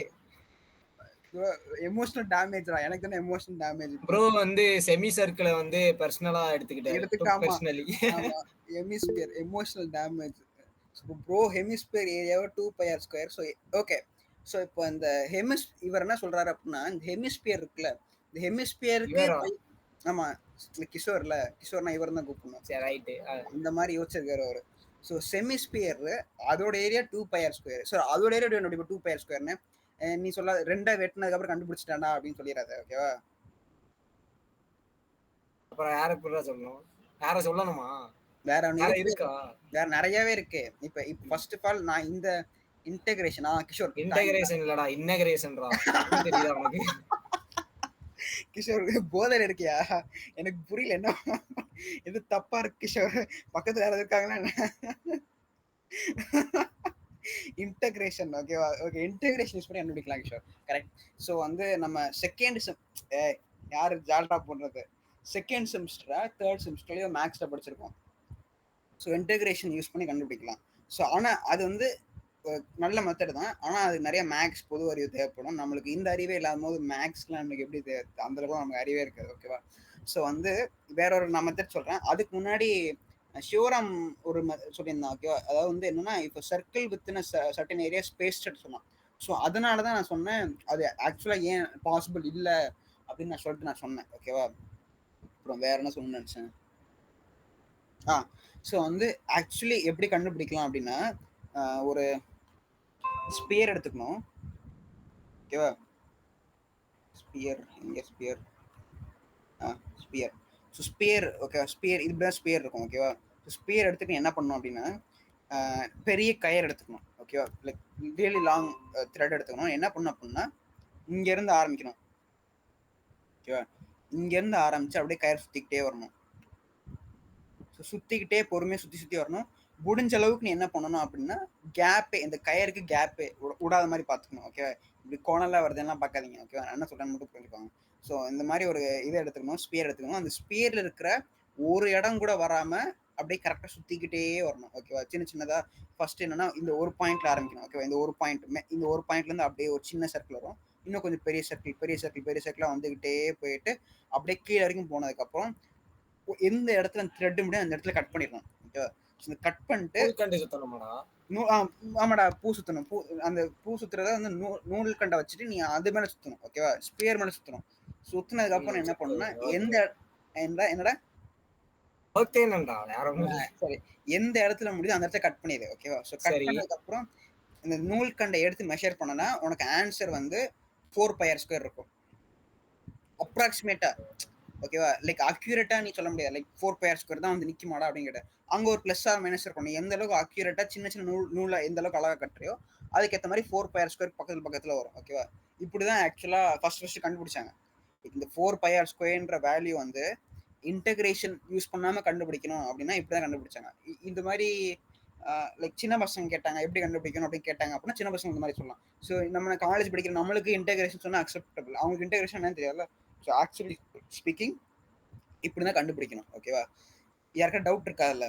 எமோஷனல் டேமேஜ்ரா, எனக்கு தானே எமோஷனல் டேமேஜ். ப்ரோ வந்து செமி சர்க்கிளை வந்து பர்சனலா எடுத்துக்காமா personally hemisphere emotional damage. Bro hemisphere ஏரியாவை 2πr². ஸோ ஓகே, ஸோ இப்போ இந்த இவர் என்ன சொல்றாரு அப்படின்னா, இந்த ஹெமிஸ்பியர் இருக்குல்ல, இந்த ஹெமிஸ்பியருக்கு இவரா? ஆமா கிஷோர்ல, கிஷோர்னா இவர் தான் கூப்பிடணும். சரி ரைட்டு. இந்த மாதிரி யோசிச்சிருக்காரு அவரு. ஸோ செமிஸ்பியர் அதோட ஏரியா 2πr². ஸோ அதோட ஏரியா என்னோட 2πr²ன்னு நீ சொல்ல ரெண்டா வெட்டினதுக்கு அப்புறம் கண்டுபிடிச்சிட்டானா அப்படின்னு சொல்லிடாத, ஓகேவா? அப்புறம் யாரை சொல்லணும், யார சொல்லணுமா? வேற யார ஒண்ணு இருக்கா? வேற நிறையவே இருக்கு. இப்ப ஃபர்ஸ்ட் ஆஃப் ஆல் நான் இந்த இன்டகிரேஷன் கிஷோர் இன்டகிரேஷன் இல்லடா, இன்னகிரேஷன்டா. தெரியுதா உனக்கு? கிஷோர் போதையில இருக்கியா? எனக்கு புரியல, என்ன எது தப்பா இருக்கு கிஷோர்? பக்கத்துல யாராவது இருக்காங்களா என்ன? இன்டகிரேஷன், ஓகேவா? ஓகே, இன்டகிரேஷன் யூஸ் பண்ணி கண்டுபிடிக்கலாம் கிஷோர், கரெக்ட். ஸோ வந்து நம்ம செகண்ட் யாரு ஜால்ரா பண்றது, செகண்ட் செமிஸ்டரா தேர்ட் செமிஸ்டர்லயோ மேக்ஸ்ல படிச்சிருக்கோம். ஸோ இன்டகிரேஷன் யூஸ் பண்ணி கண்டுபிடிக்கலாம். ஸோ ஆனால் அது வந்து நல்ல மெத்தட் தான், ஆனால் அது நிறைய மேக்ஸ் பொது அறிவு தேவைப்படும். நம்மளுக்கு இந்த அறிவே இல்லாத போது மேக்ஸ்லாம் நம்மளுக்கு எப்படி அந்த அளவுக்கு நமக்கு அறிவே இருக்காது, ஓகேவா? ஸோ வந்து வேற ஒரு நான் மெத்தட் சொல்கிறேன். அதுக்கு முன்னாடி சிவராம் ஒரு சொல்லியிருந்தான், ஓகேவா? அதாவது வந்து என்னன்னா, இப்போ circle within certain area space சொன்னான். ஸோ அதனால தான் நான் சொன்னேன் அது ஆக்சுவலாக ஏன் பாசிபிள் இல்லை அப்படின்னு நான் சொன்னேன், ஓகேவா? அப்புறம் வேற என்ன சொல்லணும்னு நினச்சேன். ஸோ வந்து ஆக்சுவலி எப்படி கண்டுபிடிக்கலாம் அப்படின்னா, ஒரு ஸ்பியர் எடுத்துக்கணும், ஓகேவா? ஸ்பியர் இங்கே sphere sphere. So sphere, okay, sphere இப்படிதான் ஸ்பியர் இருக்கும், ஓகேவா? ஸோ ஸ்பியர் எடுத்துக்கிட்டு என்ன பண்ணணும் அப்படின்னா, பெரிய கயர் எடுத்துக்கணும், ஓகேவா? லைக் ரியலி லாங் த்ரெட் எடுத்துக்கணும். என்ன பண்ணணும் அப்படின்னா, இங்கேருந்து ஆரம்பிக்கணும், ஓகேவா? இங்கேருந்து ஆரம்பிச்சு அப்படியே கயர் சுற்றிக்கிட்டே வரணும். ஸோ சுற்றிக்கிட்டே பொறுமையாக சுற்றி வரணும். முடிஞ்ச அளவுக்கு நீ என்ன பண்ணணும் அப்படின்னா, கேப்பே, இந்த கயருக்கு கேப்பே விடாத மாதிரி பார்த்துக்கணும், ஓகேவா? இப்படி கோணலாம் வருதுலாம் பார்க்காதீங்க, ஓகேவா? என்ன சொல்கிறேன்னு மட்டும் புரிஞ்சுக்கோங்க. ஸோ இந்த மாதிரி ஒரு இதை எடுத்துக்கணும், ஸ்பியர் எடுத்துக்கணும். அந்த ஸ்பியரில் இருக்கிற ஒரு இடம் கூட வராமல் அப்படியே கரெக்டாக சுற்றிக்கிட்டே வரணும், ஓகேவா? சின்னதாக ஃபர்ஸ்ட் என்னன்னா, இந்த ஒரு பாயிண்ட்ல ஆரம்பிக்கணும், ஓகேவா? இந்த ஒரு பாயிண்ட்லேருந்து அப்படியே ஒரு சின்ன சர்க்கிள் வரும், இன்னும் கொஞ்சம் பெரிய சர்க்கிளாக வந்துக்கிட்டே போயிட்டு அப்படியே கீழே வரைக்கும் போனதுக்கப்புறம் எந்த இடத்துல த்ரெட் முடியும் அந்த இடத்துல கட் பண்ணிடணும், ஓகேவா? கட் பண்ணிட்டு சுத்தணுமாடா? ஆமாடா, பூ சுத்தணும். அந்த பூ சுத்துறத வந்து நூல் கண்டை வச்சுட்டு நீ அது மேல சுத்தணும், ஓகேவா? ஸ்பியர் மேல சுத்தணும். சுத்தினதுக்கு அப்புறம் என்ன பண்ணணும்னா, என்னடா சரி, எந்த இடத்துல முடியுதோ அந்த இடத்துல கட் பண்ணிடு, ஓகேவா? ஸோ கட் பண்ணதுக்கு அப்புறம் இந்த நூல் கண்டை எடுத்து மெஷர் பண்ணனா உனக்கு ஆன்சர் வந்து 4πr² இருக்கும், அப்ராக்சிமேட்டா, ஓகேவா? லைக் அக்யூரேட்டா நீ சொல்ல முடியாது, லைக் 4πr² தான் வந்து நிக்குமாடா அப்படின்னு கேட்ட, அங்க ஒரு பிளஸ் ஆர் மைனஸ் இருக்கும். நீ எந்த அளவுக்கு அக்யூரேட்டா சின்ன நூலை எந்த அளவுக்கு அழகா கட்டுறியோ அதுக்கேற்ற மாதிரி 4πr² பக்கத்துல வரும், ஓகேவா? இப்படிதான் ஆக்சுவலா ஃபர்ஸ்ட் கண்டுபிடிச்சாங்க. இந்த 4πr² வேல்யூ வந்து இன்டகிரேஷன் யூஸ் பண்ணாம கண்டுபிடிக்கணும் அப்படின்னா இப்படிதான் கண்டுபிடிச்சாங்க. இந்த மாதிரி லைக் சின்ன பசங்க கேட்டாங்க எப்படி கண்டுபிடிக்கணும் அப்படின்னு கேட்டாங்க அப்படின்னா சின்ன பசங்க இந்த மாதிரி சொல்லலாம். ஸோ நம்ம காலேஜ் படிக்கிற நம்மளுக்கு இன்டகிரேஷன் சொன்னா அக்செப்டபிள், அவங்களுக்கு இன்டகிரேஷன் என்னன்னு தெரியல. ஸோ ஆக்சுவலி ஸ்பீக்கிங் இப்படிதான் கண்டுபிடிக்கணும், ஓகேவா? யாருக்கா டவுட் இருக்கா இல்ல?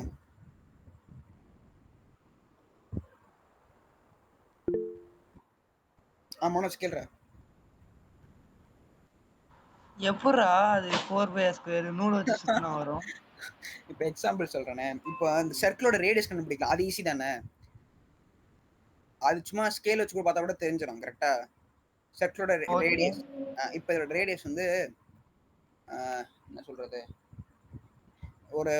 மனோஜ் கேள்ற எப்படா அது 4πr² நூல் வச்சு சுத்தினா வரும்? இப்ப எக்ஸாம்பிள் சொல்றேனே, இப்போ அந்த சர்க்கிளோட ரேடியஸ் கண்டுபிடிக்கலாம், அது ஈஸி தானே. அது சும்மா ஸ்கேல் வச்சு கூட பார்த்தா கூட தெரிஞ்சிடும், கரெக்டா? சர்க்கிளோட ரேடியஸ், இப்போ இதோட ரேடியஸ் வந்து என்ன சொல்றது, ஒரு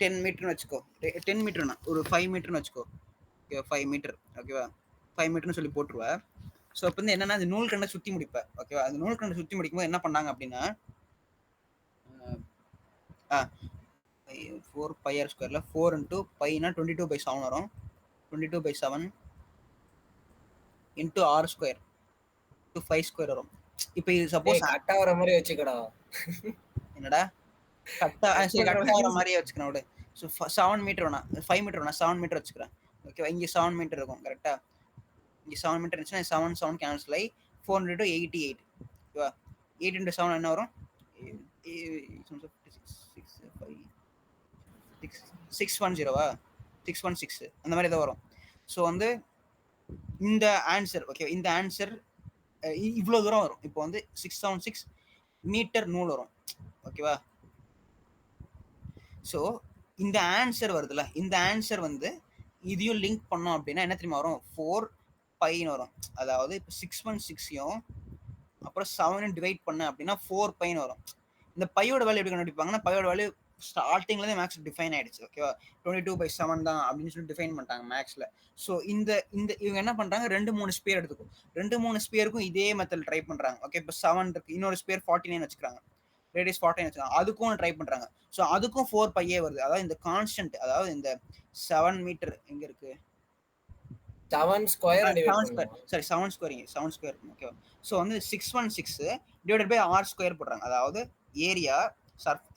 10 மீட்டர்னு வச்சுக்கோ. 10 மீட்டர்னா ஒரு 5 மீட்டர்னு வச்சுக்கோ, ஓகே? 5 மீட்டர், ஓகேவா? 5 மீட்டர்னு சொல்லி போட்டுருவேன். ஸோ அப்போ வந்து என்னன்னா, அந்த நூல் கண்டை சுற்றி முடிப்பேன், ஓகேவா? அந்த நூல் கண்டை சுற்றி முடிக்கும்போது என்ன பண்ணாங்க அப்படின்னா, 4πr²ல 4 × πனா 22/7 வரும், 22/7 × r² × 5² வரும். இப்போ இது சப்போஸ் கட் ஆகிற மாதிரி வச்சுக்கடா. என்னடா கட் ஆகிற மாதிரியே வச்சுக்கிறேன் விடு. ஸோ 7 மீட்டர் வேணா, 5 மீட்டர் வேணா, 7 மீட்டர் வச்சுக்கிறேன், ஓகேவா? இங்கே 7 மீட்டர் இருக்கும், கரெக்டா? இங்கே 7 மீட்டர் இருந்துச்சுன்னா 7 கேன்சல் ஆகி 4 × 88, ஓகேவா? 8 × 7 என்ன வரும்? 610 616 அந்த மாதிரி ஏதோ வரும். ஸோ வந்து இந்த ஆன்சர் ஓகே, இந்த ஆன்சர் இவ்வளோ தூரம் வரும். இப்போ வந்து 676 மீட்டர் நூல் வரும் ஓகேவா. ஸோ இந்த ஆன்சர் வருதுல்ல, இந்த ஆன்சர் வந்து இதையும் லிங்க் பண்ணோம் அப்படின்னா என்ன தெரியுமா வரும், 4 பைன்னு வரும். அதாவது இப்போ 616யும் அப்புறம் 7 டிவைட் பண்ண அப்படின்னா 4 பைன்னு வரும். இந்த பையோட வேல்யூ எப்படி கண்டுபிடிப்பாங்கன்னா, பையோட வேல்யூ ஸ்டார்டிங்லேருந்து மேக்ஸ் டிஃபைன் ஆயிடுச்சு ஓகேவா. 22/7 தான் அப்படின்னு சொல்லி டிஃபைன் பண்ணிட்டாங்க மேக்ஸில். ஸோ இந்த இந்த இவங்க என்ன பண்ணுறாங்க, 2-3 ஸ்பியர் எடுத்துக்கும், 2-3 ஸ்பியருக்கும் இதே மெத்தட் ட்ரை பண்ணுறாங்க. ஓகே, இப்போ 7 இருக்கு, இன்னொரு ஸ்பியர் 49 வச்சுக்கிறாங்க, ரேடியஸ் 49 வச்சுக்காங்க, அதுக்கும் ட்ரை பண்ணுறாங்க. ஸோ அதுக்கும் 4 பையே வருது. அதாவது இந்த கான்ஸ்டன்ட், அதாவது இந்த 7 மீட்டர் எங்கே இருக்கு, 7 ஸ்கொயர் சாரி 7 ஸ்கொயர் ஓகேவா. ஸோ வந்து 616 டிவைடட் பை ஆர் ஸ்கொயர் போடுறாங்க. அதாவது ஏரியா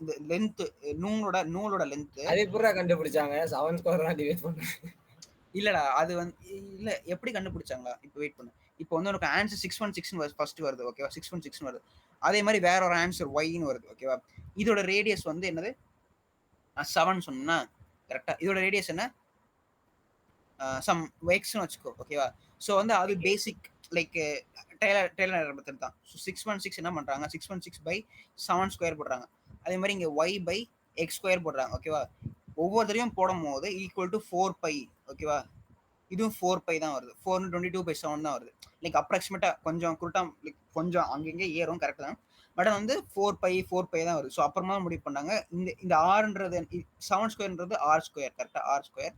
இந்த லென்த், நூலோட லென்த். அது எப்படி கண்டுபிடிச்சாங்க 7 ஸ்கொயர் டிவைட் பண்றாங்க? இல்லடா அது வந்து இல்ல, எப்படி கண்டுபிடிச்சாங்களா, இப்போ வெயிட் பண்ணு. இப்போ வந்து உனக்கு ஆன்சர் 616 ஃபர்ஸ்ட் வருது ஓகேவா, 616 வருது. அதே மாதிரி வேற ஒரு ஆன்சர் ஒய்ன்னு வருது ஓகேவா. இதோட ரேடியஸ் வந்து என்னது, 7 சொன்னா கரெக்டா. இதோட ரேடியஸ் என்ன, சம் எக்ஸ்னு வச்சுக்கோ ஓகேவா. ஸோ வந்து அது பேசிக் லைக் டெய்லர் மெத்தட் தான். ஸோ 616 என்ன பண்றாங்க, 616/7 ஸ்கொயர் போடுறாங்க. அதே மாதிரி இங்க y பை எக்ஸ் ஸ்கொயர் போடுறாங்க ஓகேவா. ஒவ்வொருத்தரையும் போடும் போது ஈக்குவல் டு 4 பை ஓகேவா. இதுவும் 4 பை தான் வருது, 422/7 தான் வருது. லைக் அப்ராக்சிமேட்டா கொஞ்சம் குருட்டா, லைக் கொஞ்சம் அங்கங்கே ஏறும் கரெக்ட் தான், பட் வந்து 4 பை தான் வருது. ஸோ அப்புறமா முடிவு பண்ணாங்க இந்த ஆர்ன்றது 7 ஸ்கொயர்ன்றது ஆர் ஸ்கொயர் கரெக்டா, ஆர் ஸ்கொயர்.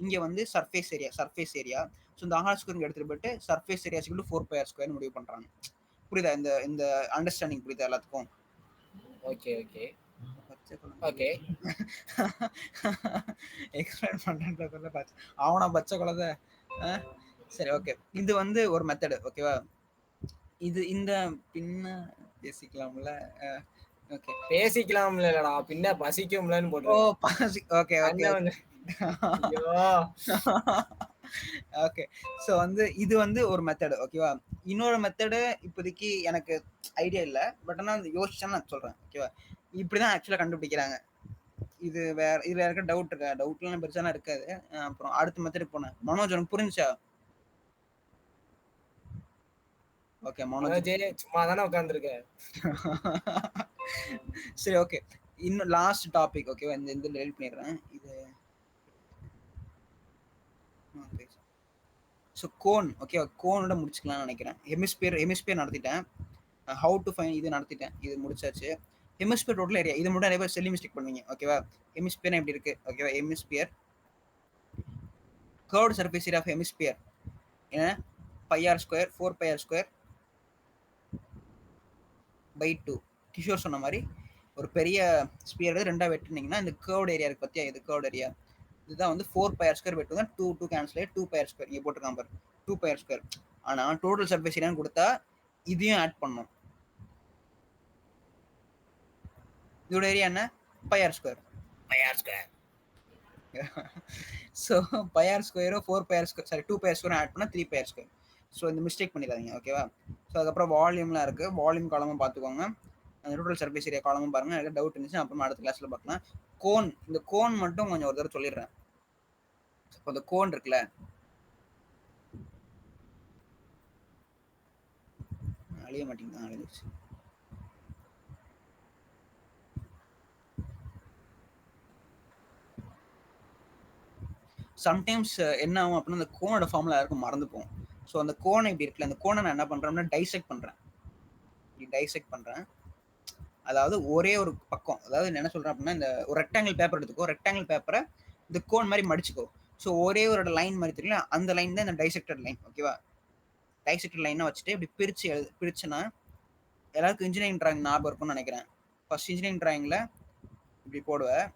இங்க வந்து சர்ஃபேஸ் ஏரியா. ஸோ இந்த ஆர் ஸ்கொயர் எடுத்துட்டு போயிட்டு surface area 4 pi R square முடிவு பண்றாங்க. புரியுதா இந்த இந்த அண்டர்ஸ்டாண்டிங், புரியுதா எல்லாத்துக்கும்? Okay okay okay. எக்ஸ்பிளைன் பண்றேன்றதுல அவனா பச்சை குழந்தை. சரி ஓகே, இது வந்து ஒரு மெத்தடு ஓகேவா. இது இந்த பின்ன பேசிக்கலாம்ல. ஓகே பேசிக்கலாம்லடா, பின்ன பசிக்கும்லன்னு ஓ போட்டு. பாசி ஓகே ஓகே ஓகே. ஸோ வந்து இது வந்து ஒரு மெத்தடு ஓகேவா. இன்னொரு மெத்தடு இப்போதைக்கு எனக்கு ஐடியா இல்லை, பட் ஆனால் யோசிச்சா நான் சொல்றேன் ஓகேவா. இப்படிதான் ஆக்சுவலா கண்டுபிடிக்கிறாங்க. இது வேற, இதுல இருக்க டவுட் இருக்கா, டவுட்லாம் பெருசாலாம் இருக்காது. அப்புறம் அடுத்த மெத்தட் போனேன். மனோஜ் உனக்கு புரிஞ்சா? ஓகே மனோஜ் சும்மா தானே உட்காந்துருக்க. சரி ஓகே, இன்னும் லாஸ்ட் டாபிக் ஓகேவா. இந்த டெலிட் பண்ணிடுறேன் இது. ஸோ கோன் ஓகே, கோனோட முடிச்சுக்கலாம்னு நினைக்கிறேன். ஹெமிஸ்பியர் நடத்திட்டேன், ஹவு டு ஃபைன் இது நடத்திட்டேன், இது முடிச்சாச்சு. ஹெமிஸ்பியர் டோட்டல் ஏரியா, இது மட்டும் நிறைய பேர் செல்லி மிஸ்டேக் பண்ணுவீங்க ஓகேவா. ஹெமிஸ்பியர் எப்படி இருக்கு ஓகேவா. Hemisphere curved surface area of hemisphere என்ன, πr square 4 πr square by 2. Kishore சொன்ன மாதிரி ஒரு பெரிய ஸ்பியர் ரெண்டா வெட்டினீங்கன்னா இந்த கர்வ்டு ஏரியா இருக்கு பத்தியா, இது கர்வ்டு ஏரியா. இதுதான் வந்து 4 πr ஸ்கொயர் வெட்டு தான் 2 கேன்சல் 2 πr ஸ்கொயர் இங்கே போட்டிருக்கான் பாரு, 2 πr ஸ்கொயர். ஆனால் டோட்டல் சர்ஃபேஸ் ஏரியான்னு கொடுத்தா இதையும் ஆட் பண்ணும். இதோட ஏரியா என்ன, πr ஸ்கொயர். ஸோ πr ஸ்கொயரோ 4 πr square sorry 2 πr square add பண்ணால் 3 πr ஸ்கொயர். ஸோ இந்த மிஸ்டேக் பண்ணிடாதீங்க ஓகேவா. ஸோ அதுக்கப்புறம் வால்யூம்லாம் இருக்குது, வால்யூம் காலமும் பார்த்துக்கோங்க, அந்த டோட்டல் சர்ஃபேஸ் ஏரியா காலமும் பாருங்கள். எனக்கு டவுட் இருந்துச்சு அப்புறமா அடுத்த கிளாஸில் பார்க்கலாம். கோன், இந்த கோன் மட்டும் கொஞ்சம் ஒரு தடவை சொல்லிடுறேன். இப்போ இந்த கோன் இருக்குல்ல, அழிய மாட்டேங்குது, அழிஞ்சிச்சு. சம்டைம்ஸ் என்ன ஆகும் அப்படின்னா அந்த கோனோட ஃபார்முலா யாருக்கும் மறந்துப்போம். ஸோ அந்த கோனை இப்படி இருக்குல்ல, அந்த கோனை நான் என்ன பண்ணுறேன்னா டைசெக்ட் பண்ணுறேன். அதாவது ஒரே ஒரு பக்கம், அதாவது என்ன சொல்கிறேன் அப்படின்னா, இந்த ஒரு ரெக்டாங்கிள் பேப்பர் எடுத்துக்கோ, ரெக்டாங்கிள் பேப்பரை இந்த கோன் மாதிரி மடிச்சுக்கோ. ஸோ ஒரே ஒரு லைன் மாதிரி தெரியல, அந்த லைன் தான் இந்த டைசெக்டட் லைன் ஓகேவா. டைசெக்டட் லைனாக வச்சுட்டு இப்படி பிரிச்சுன்னா எல்லாருக்கும் இன்ஜினியரிங் டிராயிங் ஞாபகம் இருக்கும்னு நினைக்கிறேன். ஃபர்ஸ்ட் இன்ஜினியரிங் டிராயிங்கில் இப்படி போடுவேன்,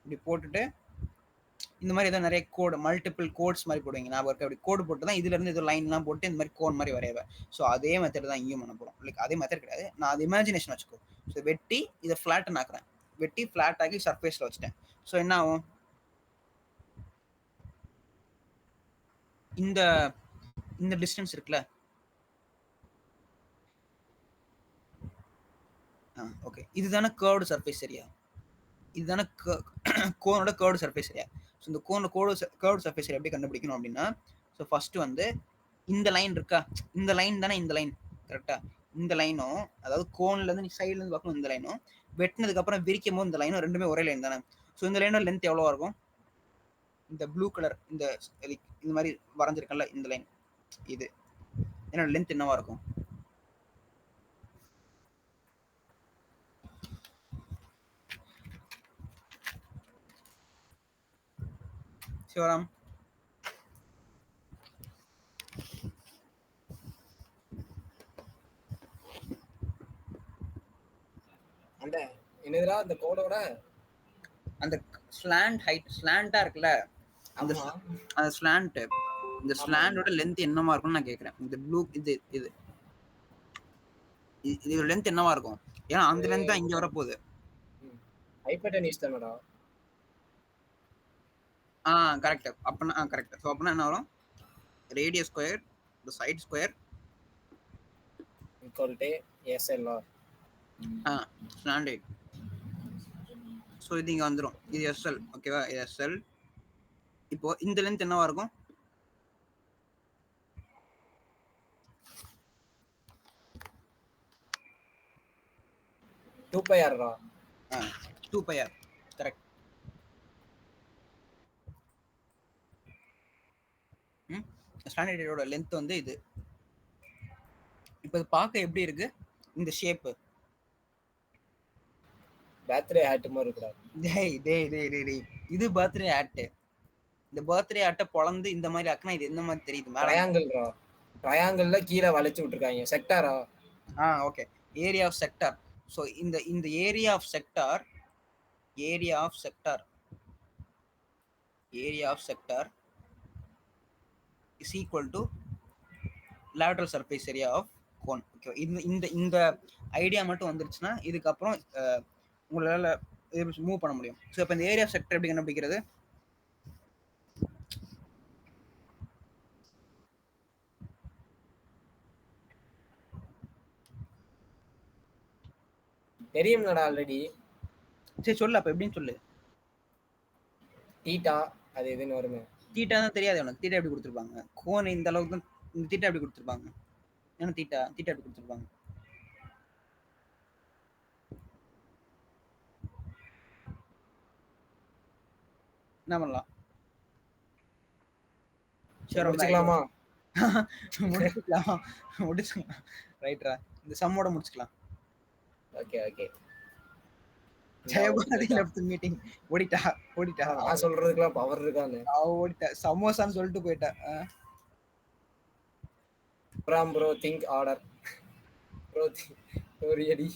இப்படி போட்டுட்டு இந்த மாதிரி ஏதோ நிறைய கோடு மல்டிபிள் கோட்ஸ் மாதிரி போடுவீங்க ஞாபகம் இருக்கு. அப்படி கோடு போட்டு தான் இதுல இருந்து ஏதோ லைன்லாம் போட்டு இந்த மாதிரி கோன் மாதிரி வரைவேன். ஸோ அதே மெத்தட் தான் இங்கேயும் பண்ண போகிறோம். லைக் அதே மெத்தட் கிடையாது, நான் அது இமேஜினேஷன் வச்சுக்கோ. ஸோ வெட்டி இதை ஃப்ளாட்டன் ஆக்குறேன், வெட்டி ஃப்ளாட் ஆக்கி சர்ஃபேஸில் வச்சுட்டேன். ஸோ என்ன ஆகும், இந்த இந்த டிஸ்டன்ஸ் இருக்குல்ல, ஓகே. இதுதானே கர்வ்டு சர்ஃபேஸ் ஏரியா. இதுதானே கோனோட கர்வ்டு சர்ஃபேஸ் ஏரியா. ஸோ இந்த கோனோட கர்வ்டு சர்ஃபேஸ் ஏரியா எப்படி கண்டுபிடிக்கணும் அப்படின்னா, ஸோ ஃபர்ஸ்ட் வந்து இந்த லைன் இருக்கா, இந்த லைன் தானே இந்த லைன் கரெக்டா. இந்த லைனும் அதாவது கோன்ல இருந்து நீ சைடுல இருந்து பார்க்கணும், இந்த லைனும் வெட்டினதுக்கு அப்புறம் விரிக்கும் போது இந்த லைனும் ரெண்டுமே ஒரே லைன் தானே. ஸோ இந்த லைனோட லென்த் எவ்வளவா இருக்கும்? இந்த ப்ளூ கலர் இந்த மாதிரி வரைஞ்சிருக்கல இந்த லைன், இது என்னோட லென்த் என்னவா இருக்கும்? சிவராம் அந்த என்னதுடா அந்த கோடோட அந்த ஸ்லாண்ட் ஹைட் ஸ்லாண்டா இருக்குல்ல, அந்த அந்த ஸ்லாண்ட், இந்த ஸ்லாண்டோட லென்த் என்னவா இருக்கும்னு நான் கேக்குறேன். இந்த ப்ளூ இது இது லென்த் என்னவா இருக்கும்? ஏன்னா அந்த லென்த் தான் இங்க வர போகுது. ஹைப்போடெனியூஸ் தானடா. கரெக்ட். அப்பனா கரெக்ட். ஸோ அப்பனா என்ன வரும்? Radius square the side square equal to SLR. Slant height. So இது இங்க வந்துடும். இது SL. ஓகேவா? இது SL. இப்போ இந்த லென்த் என்னவா இருக்கும்? 2πr டா. 2πr. கரெக்ட். ஸ்டாண்டர்ட் ஹைட்டோட லென்த் வந்து இது. இப்போ இது பார்க்க எப்படி இருக்கு? இந்த ஷேப் பர்த்டே ஹேட் மாதிரி இருக்குடா. டேய் இது பர்த்டே ஹேட். இந்த பர்த்டே ஹேட்டை பொளந்து இந்த மாதிரி ஆக்குனா இது என்ன மாதிரி தெரியுது? ட்ரையாங்கிள்ரா. ட்ரையாங்கிள்ல கீழ வளைச்சு விட்டுருக்காங்க. செக்டாரா? Okay. Area of sector. So இந்த area of sector is equal to lateral surface area of cone. Okay. இந்த ஐடியா மட்டும் வந்துருச்சுன்னா இதுக்கப்புறம் உங்களால மூவ் பண்ண முடியும். ஸோ இப்போ இந்த ஏரியா ஆஃப் செக்டர் எப்படி கண்டுபிடிக்கிறது? தெரியும்லடா ஆல்ரெடி. சரி சொல்லு, அப்ப எப்படின்னு சொல்லு. தீட்டா அது எதுன்னு வருமே. தீட்டா தான் தெரியாது உனக்கு. தீட்டா எப்படி கொடுத்துருப்பாங்க? கோன் இந்த அளவுக்கு தான். இந்த தீட்டா எப்படி கொடுத்துருப்பாங்க? ஏன்னா தீட்டா எப்படி கொடுத்துருப்பாங்க? என்ன பண்ணலாம்? சரி முடிச்சுக்கலாமா? முடிச்சுக்கலாம். ரைட்ரா. இந்த சம்மோட முடிச்சுக்கலாம். ஓகே. Jayabharathi left meeting. ஓடிட்டா. நான் சொல்றதுக்குலாம் பவர் இருக்கானே. ஓடிட்டா. சமோசான்னு சொல்லிட்டு போயிட்டா. Bro think order. Really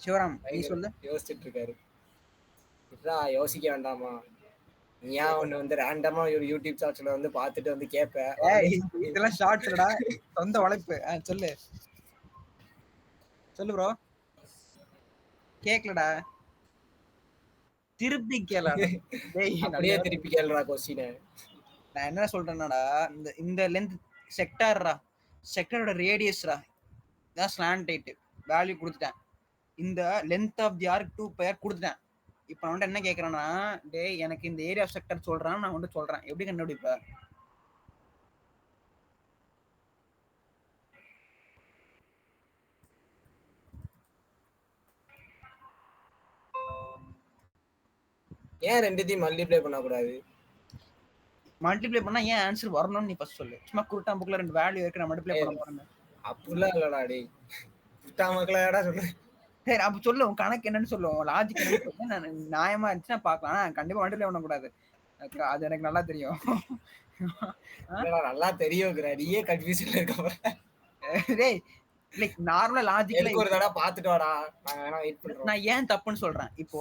Sivaram நீ சொல்லு. யோசிச்சுட்டு இருக்காரு. இதான் யோசிக்க வேண்டாமா? நீயா ஒண்ணு வந்து ரேண்டமா ஒரு யூடியூப் ஷார்ட்ஸ்ல வந்து பார்த்துட்டு வந்து கேட்ப. இதெல்லாம் ஷார்ட்ஸ்டா, சொந்த உழைப்பு. சொல்லு ப்ரோ. கேக்கலடா. திருப்பி கேளடா. அப்படியே திருப்பி கேளுடா கொஸ்டினை. நான் என்ன சொல்றேன்னாடா, இந்த லென்த் செக்டாரோட ரேடியஸ்ரா, இதான் ஸ்லாண்ட் ஹைட் வேல்யூ கொடுத்துட்டேன். இந்த length of the arc 2πr கொடுத்துட்டேன். இப்போ நான் என்ன கேட்கறேன்னா, டேய் எனக்கு இந்த ஏரியா ஆஃப் செக்டர் சொல்றான், நான் வந்து சொல்றேன். எப்படி கண்டுபிடிப்ப? ஏன் ரெண்டுத்தையும் மல்டிப்ளை பண்ணக்கூடாது? மல்டிப்ளை பண்ணா ஏன் ஆன்சர் வரணும்னு நீ ஃபர்ஸ்ட் சொல்லு. சும்மா குருட்டா புக்ல ரெண்டு வேல்யூ இருக்கு, நான் மல்டிப்ளை பண்ண போறேன். அப்படிலாம் இல்லடா டேய். குட்டா மக்களாடா சொல்றேன். சரி அப்ப சொல்லு, உன் கணக்கு என்னன்னு சொல்லு, உன் லாஜிக் என்னன்னு சொல்லு. நான் நியாயமா இருந்துச்சுன்னா பார்க்கலாம். கண்டிப்பா மல்டிப்ளை பண்ணக்கூடாது. அது எனக்கு நல்லா தெரியும். நல்லா தெரியும். நீயே கன்ஃபியூஷன்ல இருக்க. டேய் லைக் நார்மலா லாஜிக்ல ஒரு தடவை பார்த்துட்டு வாடா. நான் வெயிட் பண்றேன். நான் ஏன் தப்புன்னு சொல்றேன். இப்போ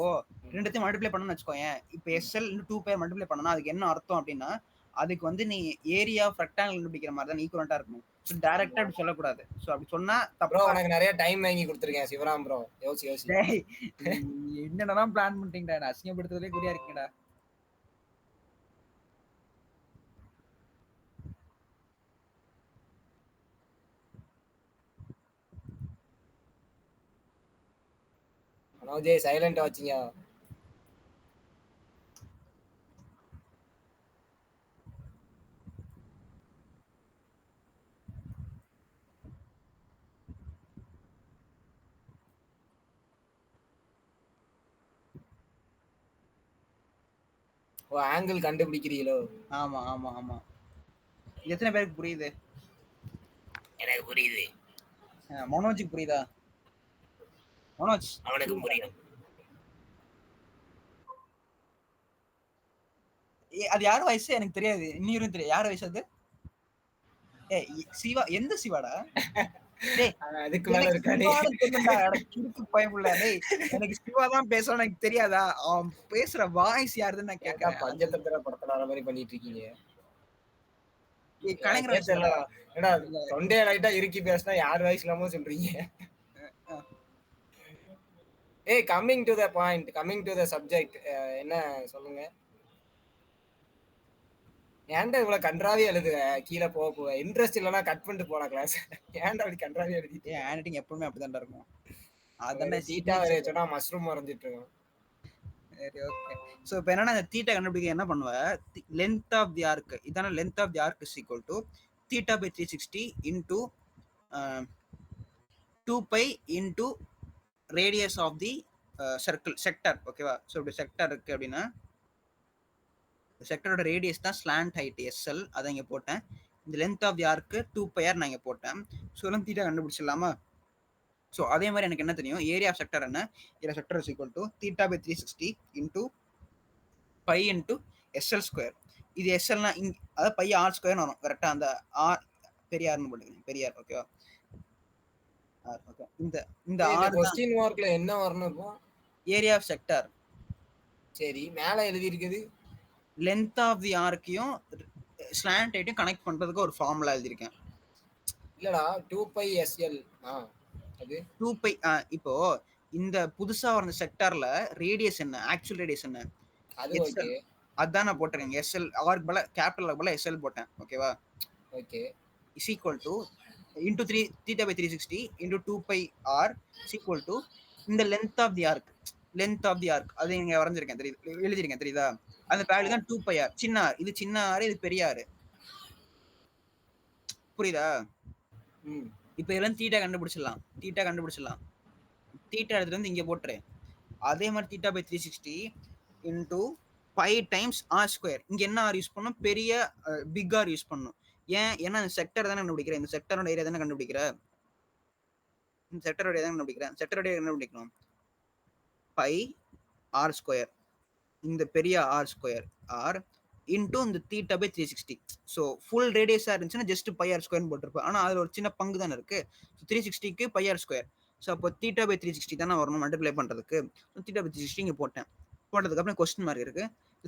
ரெண்டுத்தையும் மல்டிப்ளை பண்ணணும்னு வச்சுக்கோயேன். இப்போ SL 2πr மல்டிப்ளை பண்ணனா அதுக்கு என்ன அர்த்தம் அப்படின்னா, அதுக்கு வந்து நீ ஏரியா ஆஃப் ரெக்டாங்கிள் கண்டுபிடிக்கிற மாதிரி தான் ஈக்குவலண்டா இருக்கணும். ஸோ டைரக்டா அப்படி சொல்லக்கூடாது. ஸோ அப்படி சொன்னா ப்ரோ உனக்கு நிறைய டைம் வாங்கி கொடுத்துருக்கேன் சிவராம் ப்ரோ. யோசி. என்னென்னலாம் பிளான் பண்ணிட்டீங்கடா, நான் அசிங்கப்படுத்துறதே குறியா இருக்கீங்கடா. மனோஜே சைலண்டா வச்சீங்க. ஓ ஆங்கிள் கண்டுபிடிக்கிறீங்களோ? ஆமா ஆமா ஆமா. எத்தனை பேருக்கு புரியுது? எனக்கு புரியுது. மனோஜுக்கு புரியுதா? மனோஜ் அவனுக்கு புரியும். அது யார் வயசு எனக்கு தெரியாது, இன்னும் தெரியாது யார் வயசு அது. சிவா எந்த சிவாடா? டேய் அதுக்கு மேல இருக்கானே. எனக்கு சிவா தான் பேசுறான்னு எனக்கு தெரியாதா? அவன் பேசுற வாய்ஸ் யாருன்னு நான் கேட்கறேன். பஞ்சதந்திர படத்துல வர மாதிரி பண்ணிட்டு இருக்கீங்க. கலைஞர் ஏன்னா தொண்டைய லைட்டா இறுக்கி பேசினா யார் வயசு இல்லாம சொல்றீங்க. ஏய் coming to the point, coming to the subject, என்ன சொல்லுங்க. ஏன்டா இவ்வளவு கன்றாவே எழுதுற? கீழே போக இன்ட்ரெஸ்ட் இல்லைன்னா கட் பண்ணிட்டு போலாம் கிளாஸ். ஏன்டா அப்படி கன்றாவே எழுதிட்டு? ஹேண்ட் ரைட்டிங் எப்பவுமே அப்படிதான் இருக்கும். அதனே தீட்டா சொன்னா மஷ்ரூம் வரைஞ்சிட்டு இருக்கோம். சரி ஓகே. சோ இப்போ என்னன்னா அந்த தீட்டா கண்டுபிடிக்க என்ன பண்ணுவ? லென்த் ஆஃப் தி ஆர்க், இதான length of the arc is equal to theta by 360 into 2π into radius of the circle sector. ஓகேவா? ஸோ இப்படி செக்டர் இருக்கு அப்படின்னா செக்டரோட ரேடியஸ் தான் ஸ்லாண்ட் ஹைட் எஸ்எல், அதை இங்கே போட்டேன். இந்த length of the arch 2πr நான் இங்கே போட்டேன். ஸோ எல்லாம் தீட்டா கண்டுபிடிச்சிடலாமா? ஸோ அதே மாதிரி எனக்கு என்ன தெரியும்? ஏரியா ஆஃப் செக்டர் என்ன? Area sector is equal to theta by 360 into pi into SL square. இது எஸ்எல்னா அதாவது பை ஆர் ஸ்கொயர்னு வரும் கரெக்டாக. அந்த ஆர் பெரிய ஆர்னு போட்டுக்கிறேன், பெரிய ஆர். ஓகேவா? ஓகே. இந்த ஆர் क्वेश्चन மார்க்ல என்ன வரணும் இப்போ? Area of sector. சரி, மேல எழுதி இருக்குது லென்த் ஆஃப் தி ஆர்க்கையும் ஸ்லாண்ட் ஹைட்டையும் கனெக்ட் பண்றதுக்கு ஒரு ஃபார்முலா எழுதியிருக்கேன். இல்லடா 2πsl. அது 2π. இப்போ இந்த புதுசா வந்த செக்டார்ல ரேடியஸ் என்ன? ஆக்சுவல் ரேடியஸ் என்ன? அது ஓகே. அதான் நான் போட்டுறேன். எஸ்எல் ஆர்க்கு பதிலா கேபிட்டல் பதிலா எஸ்எல் போட்டேன். ஓகேவா? Okay. Is equal to into 3 theta by 360 into 2πr is equal to இந்த length of the arc. Length of the arc அது இங்க வரைஞ்சிருக்கேன், தெரியுது, எழுதிருக்கேன், தெரியுதா? அந்த வேல்யூ தான் 2πr. சின்ன ஆர், இது சின்ன ஆர், இது பெரிய ஆர். புரியுதா? இப்போ இதெல்லாம் தீட்டா கண்டுபிடிச்சிடலாம். தீட்டா எடுத்துட்டு வந்து இங்க போட்டுரு. அதே மாதிரி theta by 360 into pi times R square. இங்க என்ன ஆர் யூஸ் பண்ணணும்? பெரிய பிக் ஆர் யூஸ் பண்ணணும். ஏன்? ஏன்னா இந்த செக்டர் தானே கண்டுபிடிக்கிறேன், இந்த செக்டரோட ஏரியா தானே கண்டுபிடிக்கிறேன், இந்த செக்டரோட ஏரியா தான் கண்டுபிடிக்கிறேன். செக்டரோட ஏரியா கண்டுபிடிக்கணும் பை ஆர் ஸ்கொயர், இந்த பெரிய ஆர் ஸ்கொயர் ஆர் இன்டூ இந்த தீட்டா பை 360. ஸோ ஃபுல் ரேடியஸாக இருந்துச்சுன்னா ஜஸ்ட் பை ஆர் ஸ்கொயர்னு போட்டிருப்பேன். ஆனால் அதில் ஒரு சின்ன பங்கு தானே இருக்கு. ஸோ 360க்கு பை ஆர் ஸ்கொயர். ஸோ அப்போ தீட்டா பை 360 தானே வரணும் மல்டிப்ளை பண்ணுறதுக்கு. தீட்டா பை 360 இங்கே போட்டேன். போட்டதுக்கப்புறம் கொஸ்டின் மார்க் இருக்கு.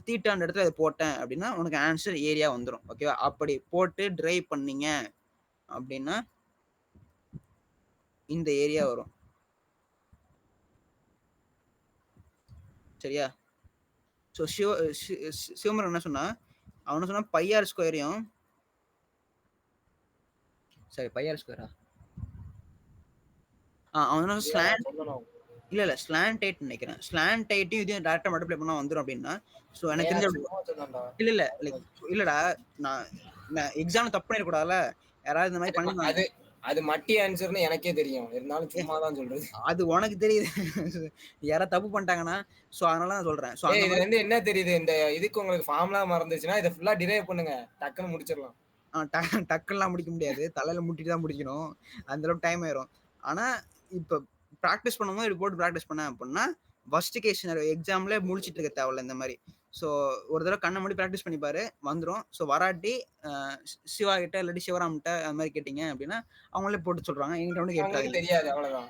தீட்டான்ற இடத்துல அதை போட்டேன் அப்படின்னா உனக்கு ஆன்சர் ஏரியா வந்துடும். ஓகேவா? அப்படி போட்டு ட்ரைவ் பண்ணீங்க அப்படின்னா இந்த ஏரியா வரும். சரியா? ஸோ சிவமுருகன் என்ன சொன்னா? அவனு சொன்னா பை ஆர் ஸ்கொயரையும், சரி பை ஆர் ஸ்கொயரா? அவனு ஸ்லாண்ட் இல்ல ஸ்லாண்ட் ஹைட் நினைக்கிறேன். ஸ்லாண்ட் ஹைட்டையும் இதையும் டைரக்டா மல்டிப்ளை பண்ணா வந்துரும் அப்படின்னா. ஸோ எனக்கு தெரிஞ்ச இல்ல இல்லடா, நான் எக்ஸாம் தப்பு பண்ணிட கூடாதுல. யாராவது இந்த மாதிரி பண்ணி அது மட்டி ஆன்சர்னு எனக்கே தெரியும், இருந்தாலும் சும்மா தான் சொல்றது. அது உனக்கு தெரியுது. யாராவது தப்பு பண்ணிட்டாங்கன்னா ஸோ அதனால தான் சொல்றேன். ஸோ இது வந்து என்ன தெரியுது, இந்த இதுக்கு உங்களுக்கு ஃபார்முலா மறந்துச்சுன்னா இதை ஃபுல்லா டிரைவ் பண்ணுங்க, டக்குன்னு முடிச்சிடலாம். டக்குலாம் முடிக்க முடியாது, தலையில முட்டிட்டு தான் முடிக்கணும், அந்த அளவுக்கு டைம் ஆயிரும். ஆனா இப்ப ப்ராக்டிஸ் பண்ணும்போது இது போட்டு ப்ராக்டிஸ் பண்ண அப்படின்னா ஃபர்ஸ்ட் கேஸ் எக்ஸாம்ல முடிச்சிட்டு இருக்க தேவையில்ல இந்த மாதிரி. ஸோ ஒரு தடவை கண்ணை மூடி ப்ராக்டிஸ் பண்ணி பாரு, வந்துடும். ஸோ வராட்டி சிவா கிட்ட இல்லாட்டி சிவராம்கிட்ட அந்த மாதிரி கேட்டீங்க அப்படின்னா அவங்களே போட்டு சொல்றாங்க. எங்கிட்ட வந்து கேட்டாங்க தெரியாது, அவ்வளவுதான்.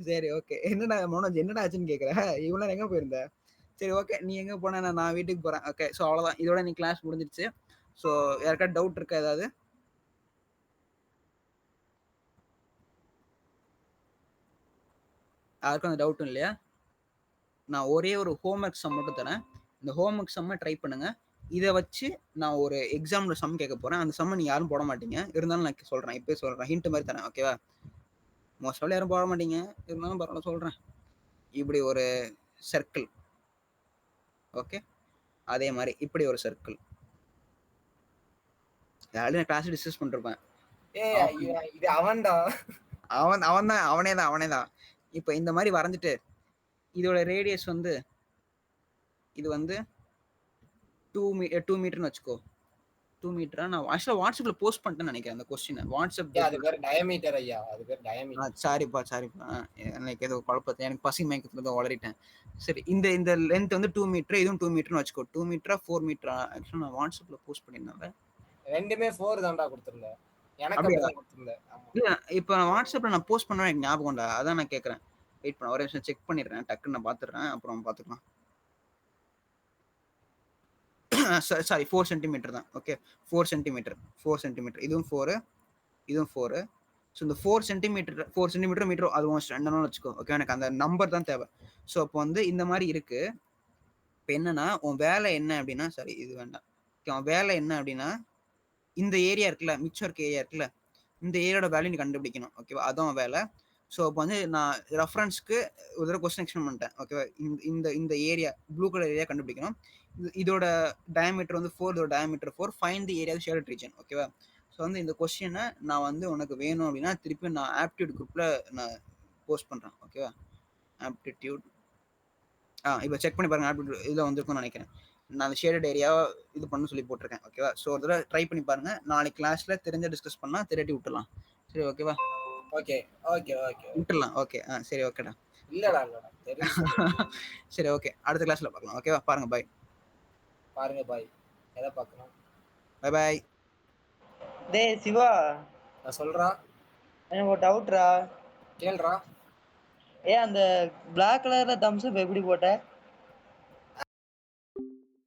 சரி ஓகே. என்னடா மனோஜ் என்னடா ஆச்சுன்னு கேட்குற? இவ்வளோ எங்க போயிருந்த? சரி ஓகே, நீ எங்க போன? நான் வீட்டுக்கு போறேன். ஓகே, ஸோ அவ்வளோதான், இதோட நீ கிளாஸ் முடிஞ்சிருச்சு. ஸோ யாருக்காவது டவுட் இருக்கா? ஏதாவது யாருக்கும் அந்த டவுட்டும் இல்லையா? நான் ஒரே ஒரு ஹோம்ஒர்க் சம் மட்டும் தரேன். இந்த ஹோம்ஒர்க் சம்மை ட்ரை பண்ணுங்க. இதை வச்சு நான் ஒரு எக்ஸாம்ல சம் கேட்க போறேன். அந்த சம்மை நீங்க யாரும் போட மாட்டீங்க, இருந்தாலும் நான் சொல்றேன், இப்போயே சொல்றேன், ஹிண்ட் மாதிரி தரேன். ஓகேவா? மோஸ்ட்லி யாரும் போட மாட்டீங்க, இருந்தாலும் பரவாயில்ல சொல்றேன். இப்படி ஒரு சர்க்கிள். ஓகே, அதே மாதிரி இப்படி ஒரு சர்க்கிள். ஆல்ரெடி நான் கிளாஸ் டிஸ்கஸ் பண்ணிருப்பேன். இது அவன்டா. அவனே தான். இப்போ இந்த மாதிரி வரைஞ்சிட்டு இதோட ரேடியஸ் வந்து இது வந்து 2 மீட்டர்னு வச்சுக்கோ. 2 மீட்டரா? நான் ஆக்சுவலா வாட்ஸ்அப்ல போஸ்ட் பண்ணிட்டேன்னு நினைக்கிறேன் அந்த கொஸ்டினை. வாட்ஸ்அப் அது பேர் டயமீட்டர் ஐயா, அது பேர் டயமீட்டர். சாரிப்பா எனக்கு ஏதோ குழப்பத்தை, எனக்கு பசி மயக்கத்துல தான் வளரிட்டேன். சரி, இந்த லென்த் வந்து 2 மீட்டர், இதுவும் 2 மீட்டர்னு வச்சுக்கோ. 2 மீட்டரா 4 மீட்டரா? ஆக்சுவலா நான் வாட்ஸ்அப்ல போஸ்ட் பண்ணியிருந்தேன். ரெண்டுமே 4 தான்டா கொடுத்துருந்தேன். எனக்கு அப்படிதான் கொடுத்துருந்தேன். இல்ல, இப்போ வாட்ஸ்அப்ல நான் போஸ்ட் பண்ண எனக்கு ஞாபகம்டா, அதான் நான் கேட்கறேன். வெயிட் பண்ண, ஒரே நிமிஷம் செக் பண்ணிடுறேன். டக்குன்னு நான் பாத்துறேன், அப்புறம் பாத்துக்கலாம். சாரி, 4 சென்டிமீட்டர் தான். Okay, 4 centimetre. இதுவும் 4, இதுவும் 4. ஸோ இந்த 4 சென்டிமீட்டர் மீட்டர் அது ரெண்டு வச்சுக்கோ. ஓகே, எனக்கு அந்த நம்பர் தான் தேவை. ஸோ அப்போ வந்து இந்த மாதிரி இருக்கு. இப்போ என்னன்னா உன் வேலை என்ன அப்படின்னா, சாரி இது வேண்டாம். ஓகே, உன் வேலை என்ன அப்படின்னா இந்த ஏரியா இருக்குல்ல, மிச்சம் இருக்க ஏரியா இருக்குல்ல, இந்த ஏரியாவோட வேல்யூ நீ கண்டுபிடிக்கணும். ஓகேவா, அதான் வேலை. ஸோ இப்போ வந்து நான் ரெஃபரன்ஸ்க்கு ஒரு தடவை கொஸ்டின் எக்ஸ்பிளைன் பண்ணிட்டேன். ஓகேவா, இந்த ஏரியா ப்ளூ கலர் ஏரியா கண்டுபிடிக்கணும். இதோட டயமீட்டர் வந்து 4, இதோட diameter 4. Find the area shaded region. ஓகேவா, ஸோ வந்து இந்த கொஸ்டினை நான் வந்து உனக்கு வேணும் அப்படின்னா திருப்பி நான் ஆப்டிடியூட் குரூப்ல நான் போஸ்ட் பண்றேன். ஓகேவா, ஆப்டிடியூட் இப்போ செக் பண்ணி பாருங்க. ஆப்டிடியூட் இதில் வந்திருக்கும்னு நினைக்கிறேன். நான் அந்த ஷேடட் ஏரியா இது பண்ண சொல்லி போட்டிருக்கேன். ஓகேவா, ஸோ ஒரு தடவை ட்ரை பண்ணி பாருங்க. நாளைக்கு கிளாஸ்ல தெரிஞ்ச டிஸ்கஸ் பண்ணா தெரியாட்டி விட்டுலாம். சரி, ஓகேவா? ஓகே விட்டுலாம். ஓகே, சரி, ஓகேடா. இல்லடா சரி, ஓகே, அடுத்த கிளாஸ்ல பார்க்கலாம். ஓகேவா, பாருங்க, பாய். பாய். எதை பார்க்கணும்? பாய். டேய் சிவா, நான் சொல்றா, எனக்கு ஒரு டவுட்ரா. கேள்றா. அந்த பிளாக் கலர்ல தம்ஸ் அப் எப்படி போட்ட?